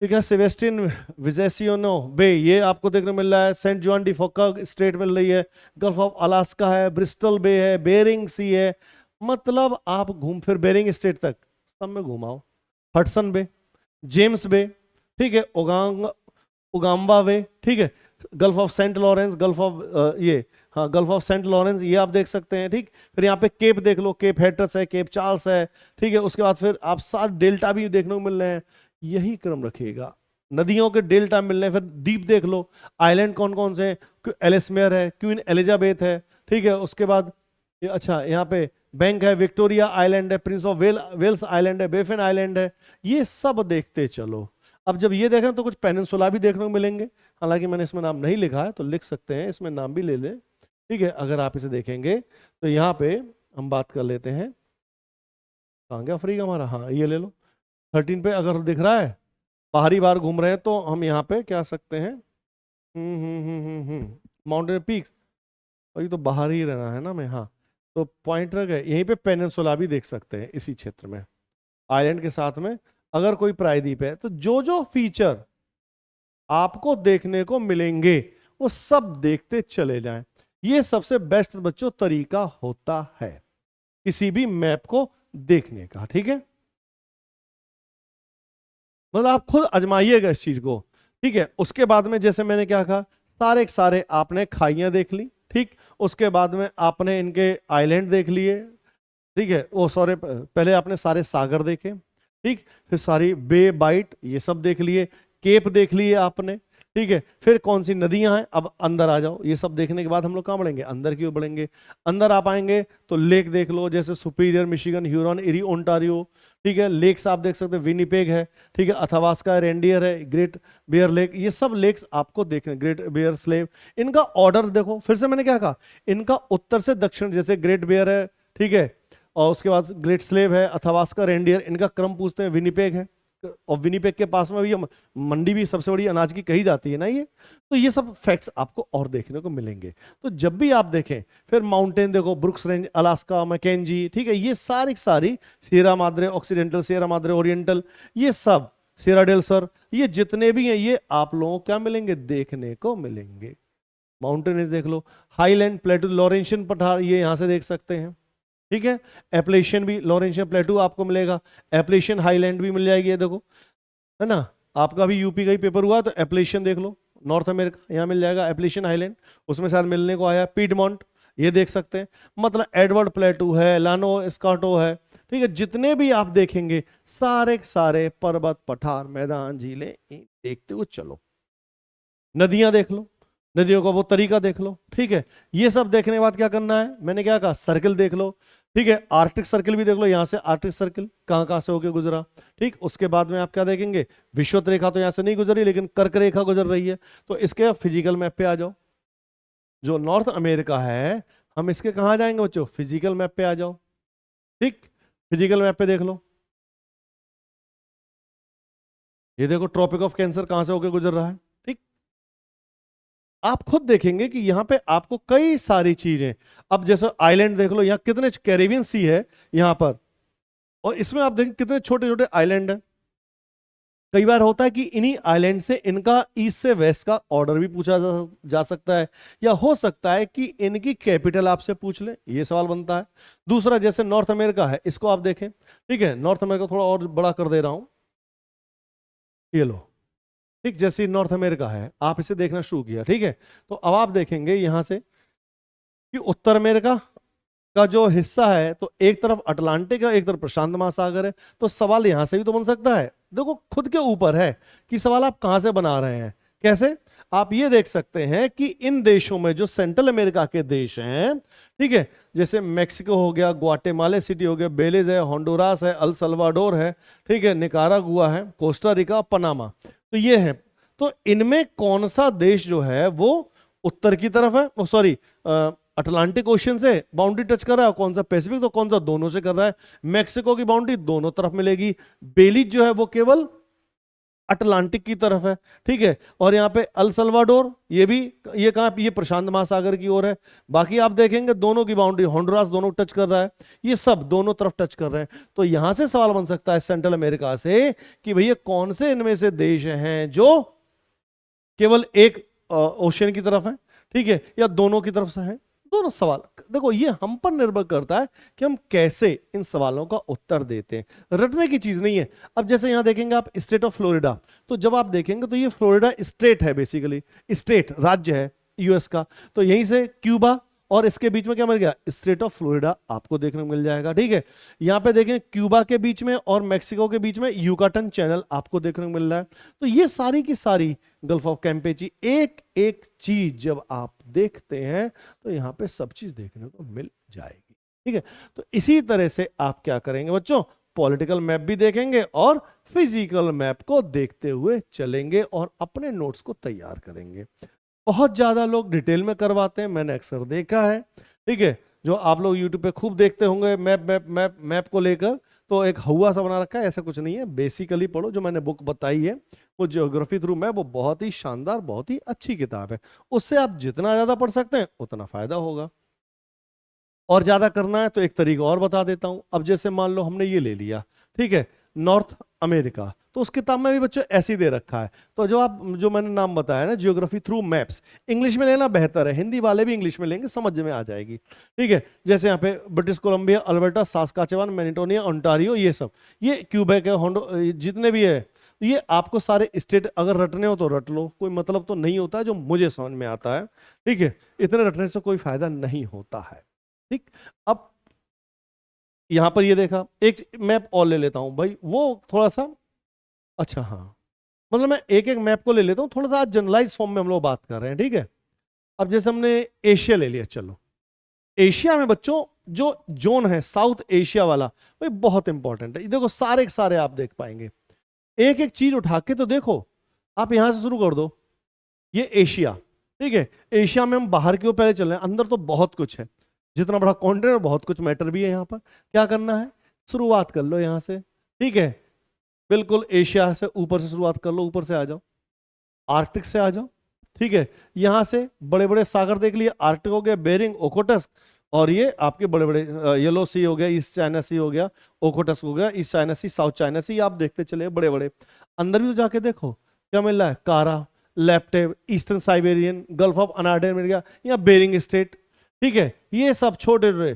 ठीक है, सेबेस्टियन विजेसियोनो बे, ये आपको देखने मिल रहा है, सेंट जॉन डी फोका स्ट्रेट मिल रही है, गल्फ ऑफ अलास्का है, ब्रिस्टल बे है, बेरिंग सी है, मतलब आप घूम फिर बेरिंग स्टेट तक सब में घुमाओ, हडसन बे, जेम्स बे, ठीक है, उगाम्बा बे, ठीक है, gulf of saint Lawrence, gulf of ये, हाँ गल्फ ऑफ सेंट लॉरेंस, ये आप देख सकते हैं, ठीक। फिर यहाँ पे केप देख लो, केप हेट्रस है, केप चार्ल्स है, ठीक है। उसके बाद फिर आप सात डेल्टा भी देखने को मिल रहे हैं, यही क्रम रखिएगा, नदियों के डेल्टा मिल रहे हैं। फिर द्वीप देख लो, आइलैंड कौन कौन से हैं, एलिसमेयर है, क्वीन एलिजाबेथ है, ठीक है। उसके बाद अच्छा यहाँ पे बैंक है, विक्टोरिया आइलैंड है, प्रिंस ऑफ वेल्स आइलैंड है, बेफिन आइलैंड है, ये सब देखते चलो। अब जब ये देखें तो कुछ पेनिनसुला भी देखने को मिलेंगे, हालांकि मैंने इसमें नाम नहीं लिखा है तो लिख सकते हैं, इसमें नाम भी ले लें, ठीक है। अगर आप इसे देखेंगे तो यहाँ पे हम बात कर लेते हैं, कहाँ गया अफ्रीका हमारा, हाँ ये ले लो, 13 पे अगर दिख रहा है, बाहरी बार घूम रहे हैं तो हम यहाँ पे क्या सकते हैं, माउंटेन पीक्स, और ये तो बाहर ही रहना है ना मैं, हाँ तो पॉइंट रह गए, यहीं पे पेनिनसुला भी देख सकते हैं इसी क्षेत्र में, आइलैंड के साथ में अगर कोई प्रायद्वीप है। तो जो जो फीचर आपको देखने को मिलेंगे वो सब देखते चले जाएं, ये सबसे बेस्ट बच्चों तरीका होता है किसी भी मैप को देखने का, ठीक है। मतलब आप खुद आजमाइएगा इस चीज को, ठीक है। उसके बाद में जैसे मैंने क्या कहा, सारे के सारे आपने खाइयां देख ली, ठीक। उसके बाद में आपने इनके आइलैंड देख लिए, ठीक है, वो सॉरी पहले आपने सारे सागर देखे, ठीक। फिर सारी बे बाइट ये सब देख लिए, केप देख लिए आपने, ठीक है। फिर कौन सी नदियां हैं, अब अंदर आ जाओ, ये सब देखने के बाद हम लोग कहाँ बढ़ेंगे, अंदर की ओर बढ़ेंगे। अंदर आप आएंगे तो लेक देख लो, जैसे superior, Michigan, Huron, eri, Ontario, ठीक है। लेक्स आप देख सकते हैं, विनिपेग है, ठीक है, अथावास्का, रेंडियर है, ग्रेट बियर लेक, ये सब लेक्स आपको देखने, ग्रेट बियर स्लेव, इनका ऑर्डर देखो, फिर से मैंने क्या कहा, इनका उत्तर से दक्षिण, जैसे ग्रेट बियर है, ठीक है, और उसके बाद ग्रेट स्लेव है, अथावास्का, रेंडियर, इनका क्रम पूछते हैं, विनिपेग है, और विनिपेग के पास में भी मंडी भी सबसे बड़ी अनाज की कही जाती है ना ये। तो ये सब फैक्ट्स आपको और देखने को मिलेंगे। तो जब भी आप देखें, फिर माउंटेन देखो, ब्रुक्स रेंज, अलास्का, मैकेंजी, ठीक है, ये सारी सारी, Sierra Madre occidental, Sierra Madre oriental, ये सब, सियरा डेल सर, ये जितने भी हैं ये आप लोगों को क्या मिलेंगे, देखने को मिलेंगे। माउंटेन देख लो, हाईलैंड, प्लेटू, लॉरेंशियन पठार, ये यहां से देख सकते हैं, ठीक है। एप्लेशियन भी, लॉरेंशियन प्लेटू आपको मिलेगा, एप्लेशियन हाईलैंड भी मिल जाएगी, ये देखो, है ना। आपका भी यूपी का ही पेपर हुआ तो एप्लेशियन देख लो, नॉर्थ अमेरिका यहाँ मिल जाएगा, एप्लेशियन हाईलैंड, उसमें शायद मिलने को आया, पीडमोंट ये देख सकते हैं, मतलब एडवर्ड प्लेटू है, लानो स्कॉटो है, ठीक है। जितने भी आप देखेंगे सारे सारे पर्वत, पठार, मैदान, झीलें देखते हुए चलो, नदियां देख लो, नदियों का वो तरीका देख लो, ठीक है। ये सब देखने के बाद क्या करना है, मैंने क्या कहा, सर्किल देख लो, ठीक है। आर्कटिक सर्किल भी देख लो, यहां से आर्कटिक सर्किल कहां कहां से होके गुजरा, ठीक। उसके बाद में आप क्या देखेंगे, विषुवत रेखा तो यहां से नहीं गुजरी, लेकिन कर्क रेखा गुजर रही है। तो इसके फिजिकल मैप पे आ जाओ, जो नॉर्थ अमेरिका है, हम इसके कहां जाएंगे बच्चों, फिजिकल मैप पे आ जाओ, ठीक। फिजिकल मैप पे देख लो, ये देखो ट्रॉपिक ऑफ कैंसर कहां से होकर गुजर रहा है, ठीक। आप खुद देखेंगे कि यहां पे आपको कई सारी चीजें, अब जैसे आइलैंड देख लो, यहां कितने कैरेबियन सी है यहां पर, और इसमें आप देखें कितने छोटे छोटे आइलैंड हैं। कई बार होता है कि इन्हीं आइलैंड से इनका ईस्ट से वेस्ट का ऑर्डर भी पूछा जा सकता है, या हो सकता है कि इनकी कैपिटल आपसे पूछ ले, ये सवाल बनता है। दूसरा, जैसे नॉर्थ अमेरिका है, इसको आप देखें, ठीक है। नॉर्थ अमेरिका थोड़ा और बड़ा कर दे रहा हूं, ये लो, ठीक। जैसे नॉर्थ अमेरिका है, आप इसे देखना शुरू किया, ठीक है। तो अब आप देखेंगे यहां से कि उत्तर अमेरिका का जो हिस्सा है, तो एक तरफ अटलांटिक है, एक तरफ प्रशांत महासागर है। तो सवाल यहां से भी तो बन सकता है, देखो खुद के ऊपर है कि सवाल आप कहां से बना रहे हैं। कैसे, आप ये देख सकते हैं कि इन देशों में जो सेंट्रल अमेरिका के देश हैं, ठीक है, जैसे मेक्सिको हो गया, ग्वाटेमाला सिटी हो गया, बेलिज है, होंडुरास है, अल सल्वाडोर है, ठीक है, निकारागुआ है, कोस्टा रिका, पनामा, तो ये है। तो इनमें कौन सा देश जो है वो उत्तर की तरफ है, सॉरी अटलांटिक ओशियन से बाउंड्री टच कर रहा है, कौन सा पैसिफिक, तो कौन सा दोनों से कर रहा है। मैक्सिको की बाउंड्री दोनों तरफ मिलेगी, बेलीज जो है वो केवल अटलांटिक की तरफ है, ठीक है। और यहाँ पे अल सल्वाडोर, ये भी, ये कहां, ये प्रशांत महासागर की ओर है। बाकी आप देखेंगे दोनों की बाउंड्री, होंडुरास दोनों टच कर रहा है, ये सब दोनों तरफ टच कर रहे हैं। तो यहां से सवाल बन सकता है सेंट्रल अमेरिका से कि भैया कौन से इनमें से देश हैं जो केवल एक ओशियन की तरफ है, ठीक है, या दोनों की तरफ से है। दोनों सवाल, देखो ये हम पर निर्भर करता है कि हम कैसे इन सवालों का उत्तर देते हैं, रटने की चीज नहीं है। अब जैसे यहां देखेंगे आप स्टेट ऑफ फ्लोरिडा, तो जब आप देखेंगे तो ये फ्लोरिडा स्टेट है, बेसिकली स्टेट, राज्य है यूएस का। तो यहीं से क्यूबा और इसके बीच में क्या मिल गया, स्टेट ऑफ फ्लोरिडा आपको देखने को मिल जाएगा, ठीक है। यहां पे देखें क्यूबा के बीच में और मेक्सिको के बीच में यूकाटन चैनल आपको देखने को मिल रहा है। तो ये सारी की सारी गल्फ ऑफ कैम्पेची, एक एक चीज जब आप देखते हैं तो यहां पे सब चीज देखने को मिल जाएगी, ठीक है। तो इसी तरह से आप क्या करेंगे बच्चों, पॉलिटिकल मैप भी देखेंगे और फिजिकल मैप को देखते हुए चलेंगे और अपने नोट्स को तैयार करेंगे। बहुत ज्यादा लोग डिटेल में करवाते हैं, मैंने अक्सर देखा है, ठीक है। जो आप लोग यूट्यूब पे खूब देखते होंगे मैप मैप मैप मैप को लेकर, तो एक हवा सा बना रखा है, ऐसा कुछ नहीं है। बेसिकली पढ़ो, जो मैंने बुक बताई है वो ज्योग्राफी थ्रू मैप, वो बहुत ही शानदार, बहुत ही अच्छी किताब है। उससे आप जितना ज्यादा पढ़ सकते हैं उतना फायदा होगा। और ज्यादा करना है तो एक तरीका और बता देता हूं। अब जैसे मान लो हमने ये ले लिया, ठीक है, नॉर्थ अमेरिका, तो उस किताब में भी बच्चों ऐसे ही दे रखा है। तो जो आप, जो मैंने नाम बताया ना, जियोग्राफी थ्रू मैप्स, इंग्लिश में लेना बेहतर है, हिंदी वाले भी इंग्लिश में लेंगे, समझ में आ जाएगी, ठीक है। जैसे यहाँ पे British Columbia, Alberta, Saskatchewan, Manitoba, Ontario, ये सब, ये क्यूबेक है, होंडो, जितने भी है, ये आपको सारे स्टेट अगर रटने हो तो रट लो, कोई मतलब तो नहीं होता है, जो मुझे समझ में आता है, ठीक है। इतने रटने से कोई फायदा नहीं होता है, ठीक। अब यहां पर ये देखा, एक मैप और ले लेता हूं भाई, वो थोड़ा सा, अच्छा हाँ, मतलब मैं एक एक मैप को ले लेता हूं, थोड़ा सा जनरलाइज फॉर्म में हम लोग बात कर रहे हैं, ठीक है। अब जैसे हमने एशिया ले लिया, चलो एशिया में बच्चों जो जोन है साउथ एशिया वाला, भाई बहुत इंपॉर्टेंट है। देखो सारे के सारे आप देख पाएंगे, एक एक चीज उठा के तो देखो, आप यहां से शुरू कर दो, ये एशिया, ठीक है। एशिया में हम बाहर की ओर पहले चल रहे हैं, अंदर तो बहुत कुछ है, जितना बड़ा कॉन्टिनेंट बहुत कुछ मैटर भी है। यहां पर क्या करना है, शुरुआत कर लो यहां से, ठीक है, बिल्कुल एशिया से ऊपर से शुरुआत कर लो, ऊपर से आ जाओ, आर्कटिक से आ जाओ, ठीक है। यहां से बड़े बड़े सागर देख लिए, आर्कटिक हो गया, बेरिंग, ओखोटस्क, और ये आपके बड़े बड़े येलो सी हो गया, ईस्ट चाइना सी हो गया, ओखोटस्क हो गया, ईस्ट चाइना सी, साउथ चाइना सी, आप देखते चले बड़े बड़े। अंदर भी तो जाके देखो क्या मिल रहा है, कारा, लेप्टेव, ईस्टर्न साइबेरियन, गल्फ ऑफ अनार्डेन मिल गया, या बेरिंग स्टेट, ठीक है, ये सब छोटे,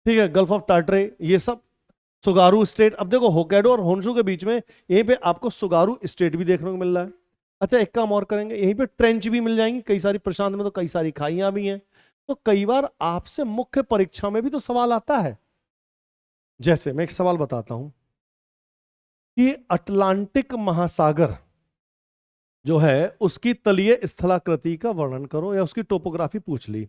ठीक है, गल्फ ऑफ टार्टरे, ये सब, सुगारू स्टेट। अब देखो होक्काइडो और होन्शु के बीच में यहीं पे आपको सुगारू स्टेट भी देखने को मिल रहा है। अच्छा एक काम और करेंगे, यहीं पे ट्रेंच भी मिल जाएंगी, कई सारी, प्रशांत में तो कई सारी खाइयां भी हैं। तो कई बार आपसे मुख्य परीक्षा में भी तो सवाल आता है। जैसे मैं एक सवाल बताता हूं कि अटलांटिक महासागर जो है उसकी तलीय स्थलाकृति का वर्णन करो या उसकी टोपोग्राफी पूछ ली।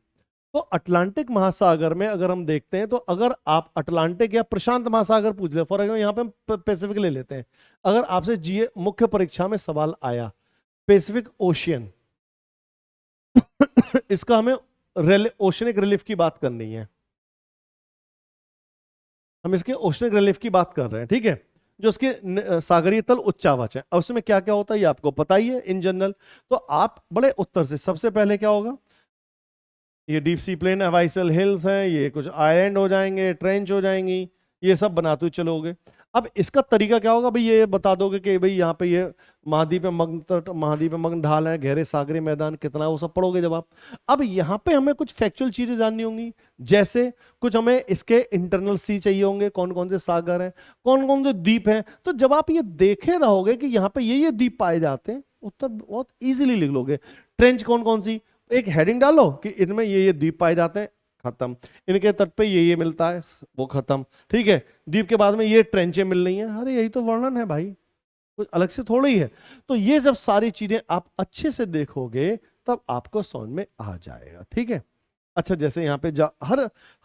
तो अटलांटिक महासागर में अगर हम देखते हैं तो अगर आप अटलांटिक या प्रशांत महासागर पूछ ले, फॉर एग्जाम्पल यहाँ पे हम पैसिफिक ले लेते हैं, अगर आपसे जीए मुख्य परीक्षा में सवाल आया पैसिफिक ओशियन इसका हमें ओशनिक रिलीफ की बात करनी है, हम इसके ओशनिक रिलीफ की बात कर रहे हैं, ठीक है, जो उसके सागरीय तल उच्चावाच है। अब उसमें क्या क्या होता है ये आपको पता ही है इन जनरल। तो आप बड़े उत्तर से सबसे पहले क्या होगा, ये डीप सी प्लेन अवाइसल हिल्स हैं, ये कुछ आइलैंड हो जाएंगे, ट्रेंच हो जाएंगी, ये सब बनाते हुए चलोगे। अब इसका तरीका क्या होगा भाई, ये बता दोगे कि भाई यहाँ पे ये महाद्वीप में मग्न तट, महाद्वीप में मग्न ढाल है, गहरे सागरीय मैदान कितना, वो सब पढ़ोगे जब आप। अब यहाँ पे हमें कुछ फैक्चुअल चीजें जाननी होंगी, जैसे कुछ हमें इसके इंटरनल सी चाहिए होंगे, कौन कौन से सागर हैं, कौन कौन से द्वीप हैं। तो जब आप ये देखे रहोगे कि यहाँ पे ये द्वीप पाए जाते हैं, उत्तर बहुत ईजिली लिख लोगे। ट्रेंच कौन कौन सी, एक हेडिंग डालो कि इनमें ये द्वीप पाए जाते हैं, खत्म। इनके तट पे ये मिलता है, वो खत्म, ठीक है। द्वीप के बाद में ये ट्रेंचें मिल रही हैं, अरे यही तो वर्णन है भाई, कुछ अलग से थोड़ा ही है। तो ये जब सारी चीजें आप अच्छे से देखोगे तब आपको समझ में आ जाएगा, ठीक है। अच्छा, जैसे यहाँ पे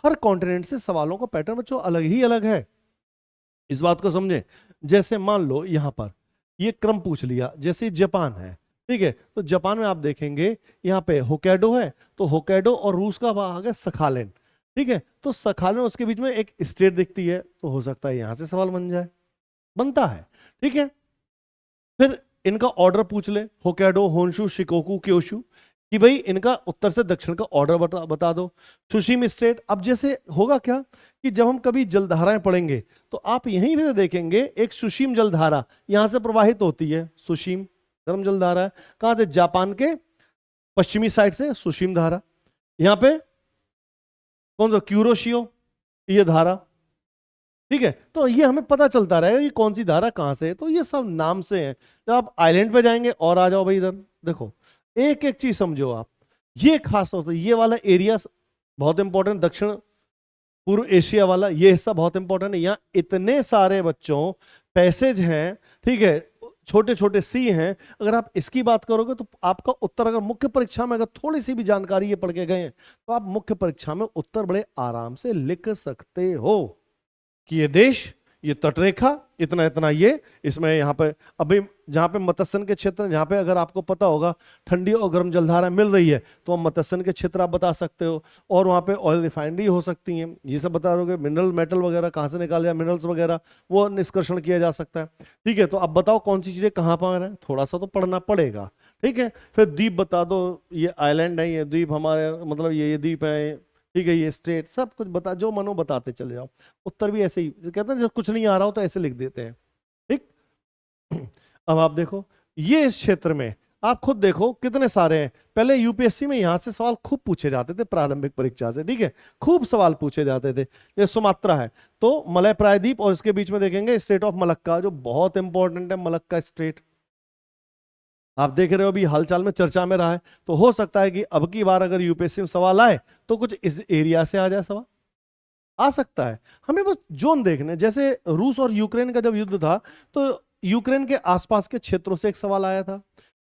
हर कॉन्टिनेंट से सवालों का पैटर्न बच्चों अलग ही अलग है, इस बात को समझे। जैसे मान लो यहाँ पर ये क्रम पूछ लिया, जैसे जापान है, ठीक है, तो जापान में आप देखेंगे यहाँ पे होक्काइडो है, तो होक्काइडो और रूस का भाग है सखालिन, ठीक है। तो सखालिन उसके बीच में एक स्टेट दिखती है, तो हो सकता है यहां से सवाल बन जाए, बनता है, ठीक है। फिर इनका ऑर्डर पूछ ले, होक्काइडो, होन्शु, शिकोकू, क्योशु, कि भाई इनका उत्तर से दक्षिण का ऑर्डर बता दो। सुशीम स्टेट, अब जैसे होगा क्या कि जब हम कभी जलधाराएं पढ़ेंगे तो आप यहीं पे देखेंगे एक सुशीम जलधारा यहां से प्रवाहित होती है, सुशीम गर्म जलधारा है, कहां से, जापान के पश्चिमी साइड से सुशीम धारा। यहां पे कौन सा, क्यूरोशियो, ये धारा, ठीक है। तो ये हमें पता चलता रहेगा कि कौन सी धारा कहां से है, तो ये सब नाम से हैं। जब आप आइलैंड पे जाएंगे और आ जाओ भाई इधर देखो, एक एक चीज समझो आप। ये खास तौर से ये वाला एरिया बहुत इंपॉर्टेंट, दक्षिण पूर्व एशिया वाला ये हिस्सा बहुत इंपॉर्टेंट है। यहाँ इतने सारे बच्चों पैसेज हैं, ठीक है, छोटे छोटे सी हैं। अगर आप इसकी बात करोगे तो आपका उत्तर, अगर मुख्य परीक्षा में अगर थोड़ी सी भी जानकारी ये पढ़ के गए हैं तो आप मुख्य परीक्षा में उत्तर बड़े आराम से लिख सकते हो कि ये देश, ये तटरेखा, इतना इतना ये, इसमें यहाँ पे अभी जहाँ पे मत्स्यन के क्षेत्र, जहाँ पे अगर आपको पता होगा ठंडी और गर्म जलधारा मिल रही है तो हम मत्स्यन के क्षेत्र आप बता सकते हो, और वहाँ पे ऑयल रिफाइनरी हो सकती हैं, ये सब बता दोगे। मिनरल मेटल वगैरह कहाँ से निकाले, मिनरल्स वगैरह वो निष्कर्षण किया जा सकता है, ठीक है। तो अब बताओ कौन सी चीजें कहाँ पर हैं, थोड़ा सा तो पढ़ना पड़ेगा, ठीक है। फिर द्वीप बता दो, ये आइलैंड है, ये द्वीप हमारे मतलब ये द्वीप है, ठीक है, ये स्टेट, सब कुछ बता, जो मनो बताते चले जाओ। उत्तर भी ऐसे ही कहते हैं, जब कुछ नहीं आ रहा हो तो ऐसे लिख देते हैं, ठीक। अब आप देखो ये इस क्षेत्र में आप खुद देखो कितने सारे हैं। पहले यूपीएससी में यहां से सवाल खूब पूछे जाते थे, प्रारंभिक परीक्षा से, ठीक है, खूब सवाल पूछे जाते थे। ये सुमात्रा है तो मलय प्रायद्वीप और इसके बीच में देखेंगे स्टेट ऑफ मलक्का, जो बहुत इंपॉर्टेंट है, मलक्का स्टेट आप देख रहे हो अभी हालचाल में चर्चा में रहा है। तो हो सकता है कि अब की बार अगर यूपीएससी में सवाल आए तो कुछ इस एरिया से आ जाए, सवाल आ सकता है। हमें बस जोन देखने, जैसे रूस और यूक्रेन का जब युद्ध था तो यूक्रेन के आसपास के क्षेत्रों से एक सवाल आया था।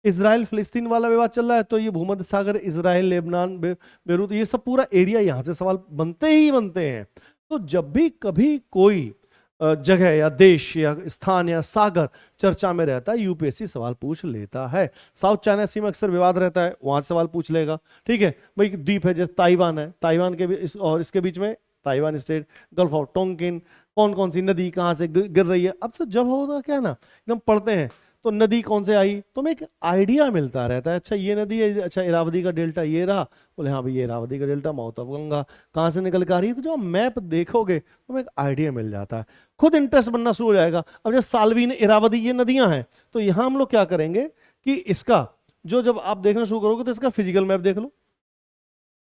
इजराइल फिलिस्तीन वाला विवाद चल रहा है तो ये भूमध्य सागर, इजराइल, लेबनान, बेरूत, ये सब पूरा एरिया, यहां से सवाल बनते ही बनते हैं। तो जब भी कभी कोई जगह या देश या स्थान या सागर चर्चा में रहता है, यूपीएससी सवाल पूछ लेता है। साउथ चाइना सी में अक्सर विवाद रहता है, वहां से सवाल पूछ लेगा, ठीक है। भाई द्वीप है जैसे ताइवान है, ताइवान के भी और इसके बीच में Taiwan state, gulf of Tonkin, कौन कौन सी नदी कहां से गिर रही है। अब तो जब होगा क्या ना, एकदम पढ़ते हैं तो नदी कौन से आई तो हमें एक आइडिया मिलता रहता है, अच्छा ये नदी है, अच्छा इरावदी का डेल्टा ये रहा, बोले हाँ भाई ये इरावदी का डेल्टा, माउथ ऑफ गंगा कहाँ से निकल कर आ रही है। तो जब मैप देखोगे तो हमें एक आइडिया मिल जाता है, खुद इंटरेस्ट बनना शुरू हो जाएगा। अब जब साल्वीन, इरावदी ये नदियां हैं तो यहां हम लोग क्या करेंगे कि इसका जो जब आप देखना शुरू करोगे तो इसका फिजिकल मैप देख लो,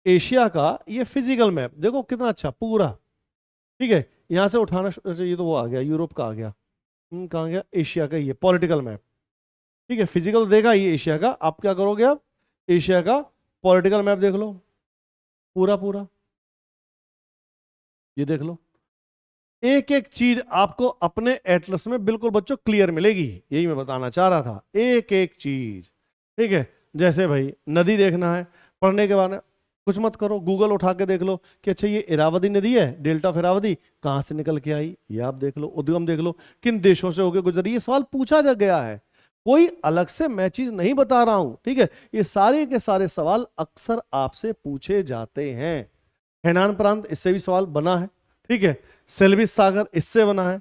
एशिया का ये फिजिकल मैप देखो कितना अच्छा पूरा, ठीक है। यहां से उठाना, ये तो वो आ गया यूरोप का आ गया, कहाँ गया, एशिया का, ये पॉलिटिकल मैप, ठीक है। फिजिकल देगा ये एशिया का, आप क्या करोगे, आप एशिया का पॉलिटिकल मैप देख लो पूरा पूरा, ये देख लो, एक एक चीज आपको अपने एटलस में बिल्कुल बच्चों क्लियर मिलेगी, यही मैं बताना चाह रहा था, एक एक चीज ठीक है, जैसे भाई नदी देखना है, पढ़ने के बाद कुछ मत करो, गूगल उठा के देख लो कि अच्छा ये इरावदी नदी है, डेल्टा ऑफ इरावदी कहाँ से निकल के आई, ये आप देख लो। उद्गम देख लो, किन देशों से होकर गुजरी, ये सवाल पूछा जा गया है, कोई अलग से मैं चीज नहीं बता रहा हूं। ठीक है, ये सारे के सारे सवाल अक्सर आपसे पूछे जाते हैं। हेनान प्रांत, इससे भी सवाल बना है। ठीक है, सेल्विस सागर, इससे बना है।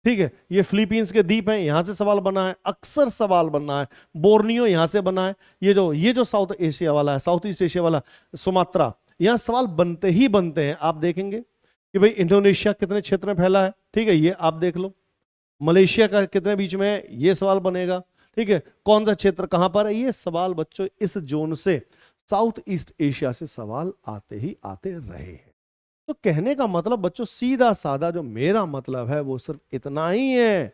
ठीक है, ये फिलीपींस के द्वीप हैं, यहां से सवाल बना है, अक्सर सवाल बना है। बोर्नियो यहां से बना है। ये जो साउथ एशिया वाला है, साउथ ईस्ट एशिया वाला, सुमात्रा, यहां सवाल बनते ही बनते हैं। आप देखेंगे कि भाई इंडोनेशिया कितने क्षेत्र में फैला है, ठीक है, ये आप देख लो। मलेशिया का कितने बीच में है, ये सवाल बनेगा। ठीक है, कौन सा क्षेत्र कहां पर है, ये सवाल बच्चों इस जोन से, साउथ ईस्ट एशिया से सवाल आते ही आते रहे हैं। तो कहने का मतलब बच्चों सीधा साधा जो मेरा मतलब है वो सिर्फ इतना ही है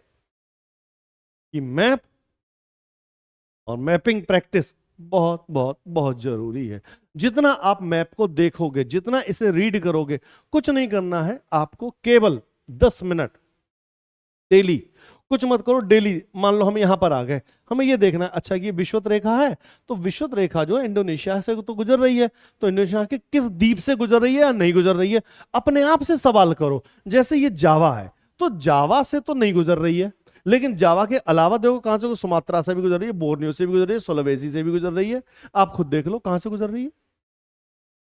कि मैप और मैपिंग प्रैक्टिस बहुत बहुत बहुत जरूरी है। जितना आप मैप को देखोगे, जितना इसे रीड करोगे, कुछ नहीं करना है आपको, केवल 10 मिनट डेली, कुछ मत करो डेली। मान लो हम यहां पर आ गए, हमें ये देखना है अच्छा ये विषुवत रेखा है, तो विषुवत रेखा जो है इंडोनेशिया से तो गुजर रही है, तो इंडोनेशिया के किस द्वीप से गुजर रही है या नहीं गुजर रही है, अपने आप से सवाल करो। जैसे ये जावा है, तो जावा से तो नहीं गुजर रही है, लेकिन जावा के अलावा देखो कहां से, सुमात्रा से भी गुजर रही है, बोर्नियो से भी गुजर रही है, सोलवेसी से भी गुजर रही है। आप खुद देख लो कहां से गुजर रही है,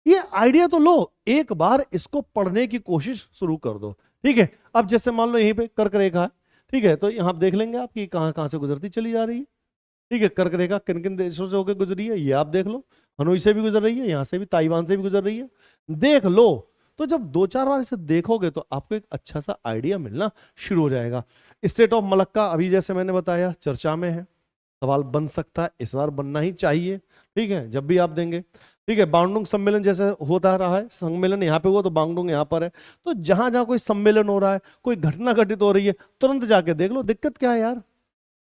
ये आइडिया तो लो, एक बार इसको पढ़ने की कोशिश शुरू कर दो। ठीक है, अब जैसे मान लो यहीं पे कर्क रेखा है, ठीक है, तो यहां आप देख लेंगे आप कि कहां कहां से गुजरती चली जा रही है। ठीक है, कर्क रेखा किन किन देशों से होकर गुजरी है, ये आप देख लो। हनोई से भी गुजर रही है, यहां से भी, ताइवान से भी गुजर रही है, देख लो। तो जब 2-4 बार इसे देखोगे तो आपको एक अच्छा सा आइडिया मिलना शुरू हो जाएगा। स्टेट ऑफ मलक्का अभी जैसे मैंने बताया चर्चा में है, सवाल बन सकता है, इस बार बनना ही चाहिए। ठीक है, जब भी आप देंगे। ठीक है, बांडुंग सम्मेलन जैसे होता रहा है, सम्मेलन यहाँ पे हुआ तो बांडुंग यहाँ पर है, तो जहां जहां कोई सम्मेलन हो रहा है, कोई घटना घटित हो रही है, तुरंत जाके देख लो। दिक्कत क्या है यार,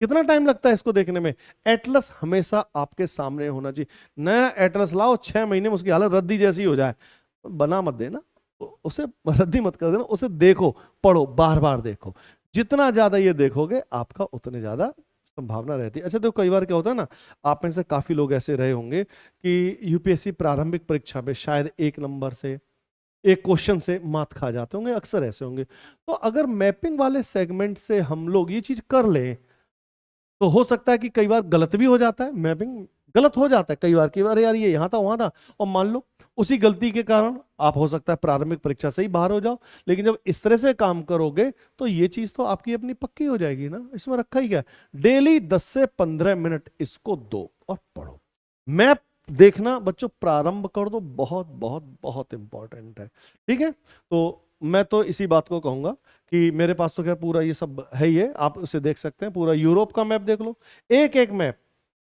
कितना टाइम लगता है इसको देखने में। एटलस हमेशा आपके सामने होना चाहिए। नया एटलस लाओ, 6 महीने में उसकी हालत रद्दी जैसी हो जाए, बना मत देना, उसे रद्दी मत कर देना, उसे देखो, पढ़ो, बार बार देखो। जितना ज्यादा ये देखोगे आपका उतने ज्यादा संभावना रहती है। अच्छा देखो, कई बार क्या होता है ना, आप में से काफी लोग ऐसे रहे होंगे कि यूपीएससी प्रारंभिक परीक्षा में शायद 1 नंबर से, एक क्वेश्चन से मात खा जाते होंगे, अक्सर ऐसे होंगे। तो अगर मैपिंग वाले सेगमेंट से हम लोग ये चीज कर लें तो हो सकता है कि कई बार गलत भी हो जाता है, मैपिंग गलत हो जाता है कई बार यार ये यहाँ था वहां था, और मान लो उसी गलती के कारण आप हो सकता है प्रारंभिक परीक्षा से ही बाहर हो जाओ। लेकिन जब इस तरह से काम करोगे तो ये चीज तो आपकी अपनी पक्की हो जाएगी ना, इसमें रखा ही क्या। डेली 10 से 15 मिनट इसको दो और पढ़ो। मैप देखना बच्चों प्रारंभ कर दो, बहुत बहुत बहुत इंपॉर्टेंट है। ठीक है, तो मैं तो इसी बात को कहूंगा कि मेरे पास तो खैर पूरा ये सब है ही है, आप उसे देख सकते हैं। पूरा यूरोप का मैप देख लो, एक एक मैप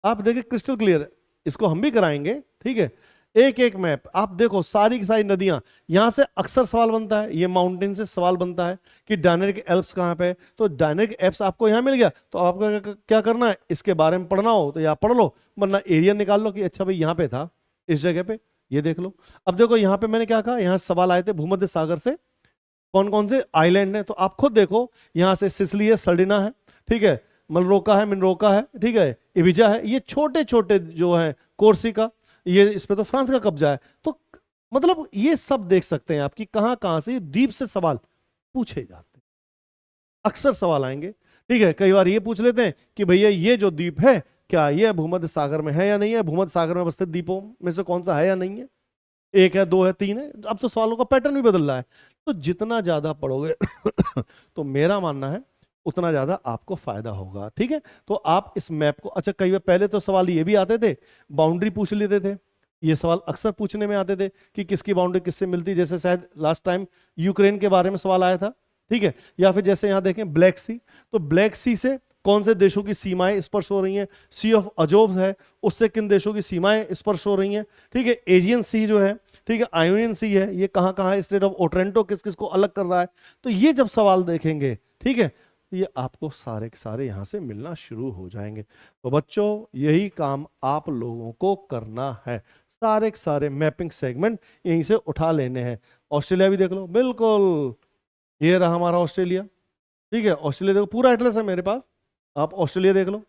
आप देखिए क्रिस्टल क्लियर, इसको हम भी कराएंगे। ठीक है, एक एक मैप आप देखो, सारी की सारी नदियां, यहां से अक्सर सवाल बनता है, ये माउंटेन से सवाल बनता है कि डायनेरिक एल्प्स कहां पे है, तो डायनेरिक एल्प्स आपको यहां मिल गया, तो आपको क्या करना है, इसके बारे में पढ़ना हो तो या पढ़ लो, वरना एरिया निकाल लो कि अच्छा भाई यहां पे था, इस जगह पे, ये देख लो। अब देखो यहां पे मैंने क्या कहा, यहां सवाल आए थे भूमध्य सागर से कौन कौन से आइलैंड है, तो आप खुद देखो, यहां से सिसिली है, सर्डिना है, ठीक है, मलरोका है, मिनरोका है, ठीक है, इबिजा है, ये छोटे छोटे जो है, कोर्सिका, ये इस पे तो फ्रांस का कब्जा है। तो मतलब ये सब देख सकते हैं आपकी कहां कहां से द्वीप से सवाल पूछे जाते हैं, अक्सर सवाल आएंगे। ठीक है, कई बार ये पूछ लेते हैं कि भैया ये जो द्वीप है क्या ये भूमध्य सागर में है या नहीं है, भूमध्य सागर में अवस्थित द्वीपों में से कौन सा है या नहीं है, 1 है, 2 है, 3 है। अब तो सवालों का पैटर्न भी बदल रहा है, तो जितना ज्यादा पढ़ोगे तो मेरा मानना है उतना ज्यादा आपको फायदा होगा। ठीक है, तो आप इस मैप को, अच्छा कई बार पहले तो सवाल ये भी आते थे, बाउंड्री पूछ लेते थे, ये सवाल अक्सर पूछने में आते थे कि किसकी बाउंड्री किससे मिलती, जैसे शायद लास्ट टाइम यूक्रेन के बारे में सवाल आया था। ठीक है, या फिर जैसे यहां देखें ब्लैक सी, तो ब्लैक सी से कौन से देशों की सीमाएं स्पर्श हो रही हैं, सी ऑफ अजोब है, उससे किन देशों की सीमाएं स्पर्श हो रही हैं। ठीक है, एजियन सी जो है, ठीक है, आयोनियन सी है, ये कहां कहां है, स्टेट ऑफ ओट्रेंटो किस किस को अलग कर रहा है। तो ये जब सवाल देखेंगे, ठीक है, ये आपको सारे के सारे यहां से मिलना शुरू हो जाएंगे। तो बच्चों यही काम आप लोगों को करना है, सारे के सारे मैपिंग सेगमेंट यहीं से उठा लेने हैं। ऑस्ट्रेलिया भी देख लो, बिल्कुल ये रहा हमारा ऑस्ट्रेलिया। ठीक है, ऑस्ट्रेलिया देखो, पूरा एटलस है मेरे पास, आप ऑस्ट्रेलिया देख लो,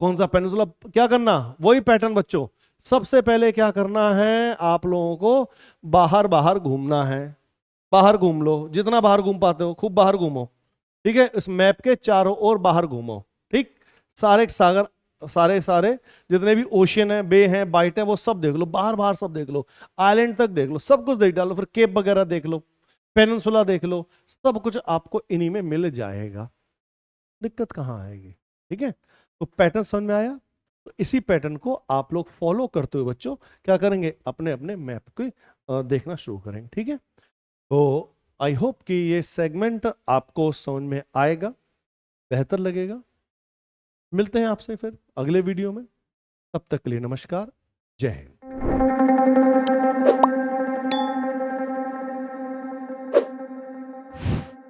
कौन सा पेनिनसुला, क्या करना, वही पैटर्न बच्चों। सबसे पहले क्या करना है, आप लोगों को बाहर बाहर घूमना है, बाहर घूम लो, जितना बाहर घूम पाते हो खूब बाहर घूमो, ठीक है। इस मैप के चारों ओर बाहर घूमो, ठीक। सारे सागर, सारे सारे जितने भी ओशियन है, बे हैं, बाइट है, वो सब देख लो, बाहर बाहर सब देख लो, आइलैंड तक देख लो, सब कुछ देख डालो, फिर केप वगैरह देख लो, पेनिनसुला देख लो, सब कुछ आपको इन्हीं में मिल जाएगा, दिक्कत कहाँ आएगी, ठीक है। तो पैटर्न समझ में आया। तो इसी पैटर्न को आप लोग फॉलो करते हुए बच्चों क्या करेंगे, अपने अपने मैप को देखना शुरू करेंगे, ठीक है। तो आई होप कि ये सेगमेंट आपको समझ में आएगा, बेहतर लगेगा। मिलते हैं आपसे फिर अगले वीडियो में, तब तक के लिए नमस्कार, जय हिंद।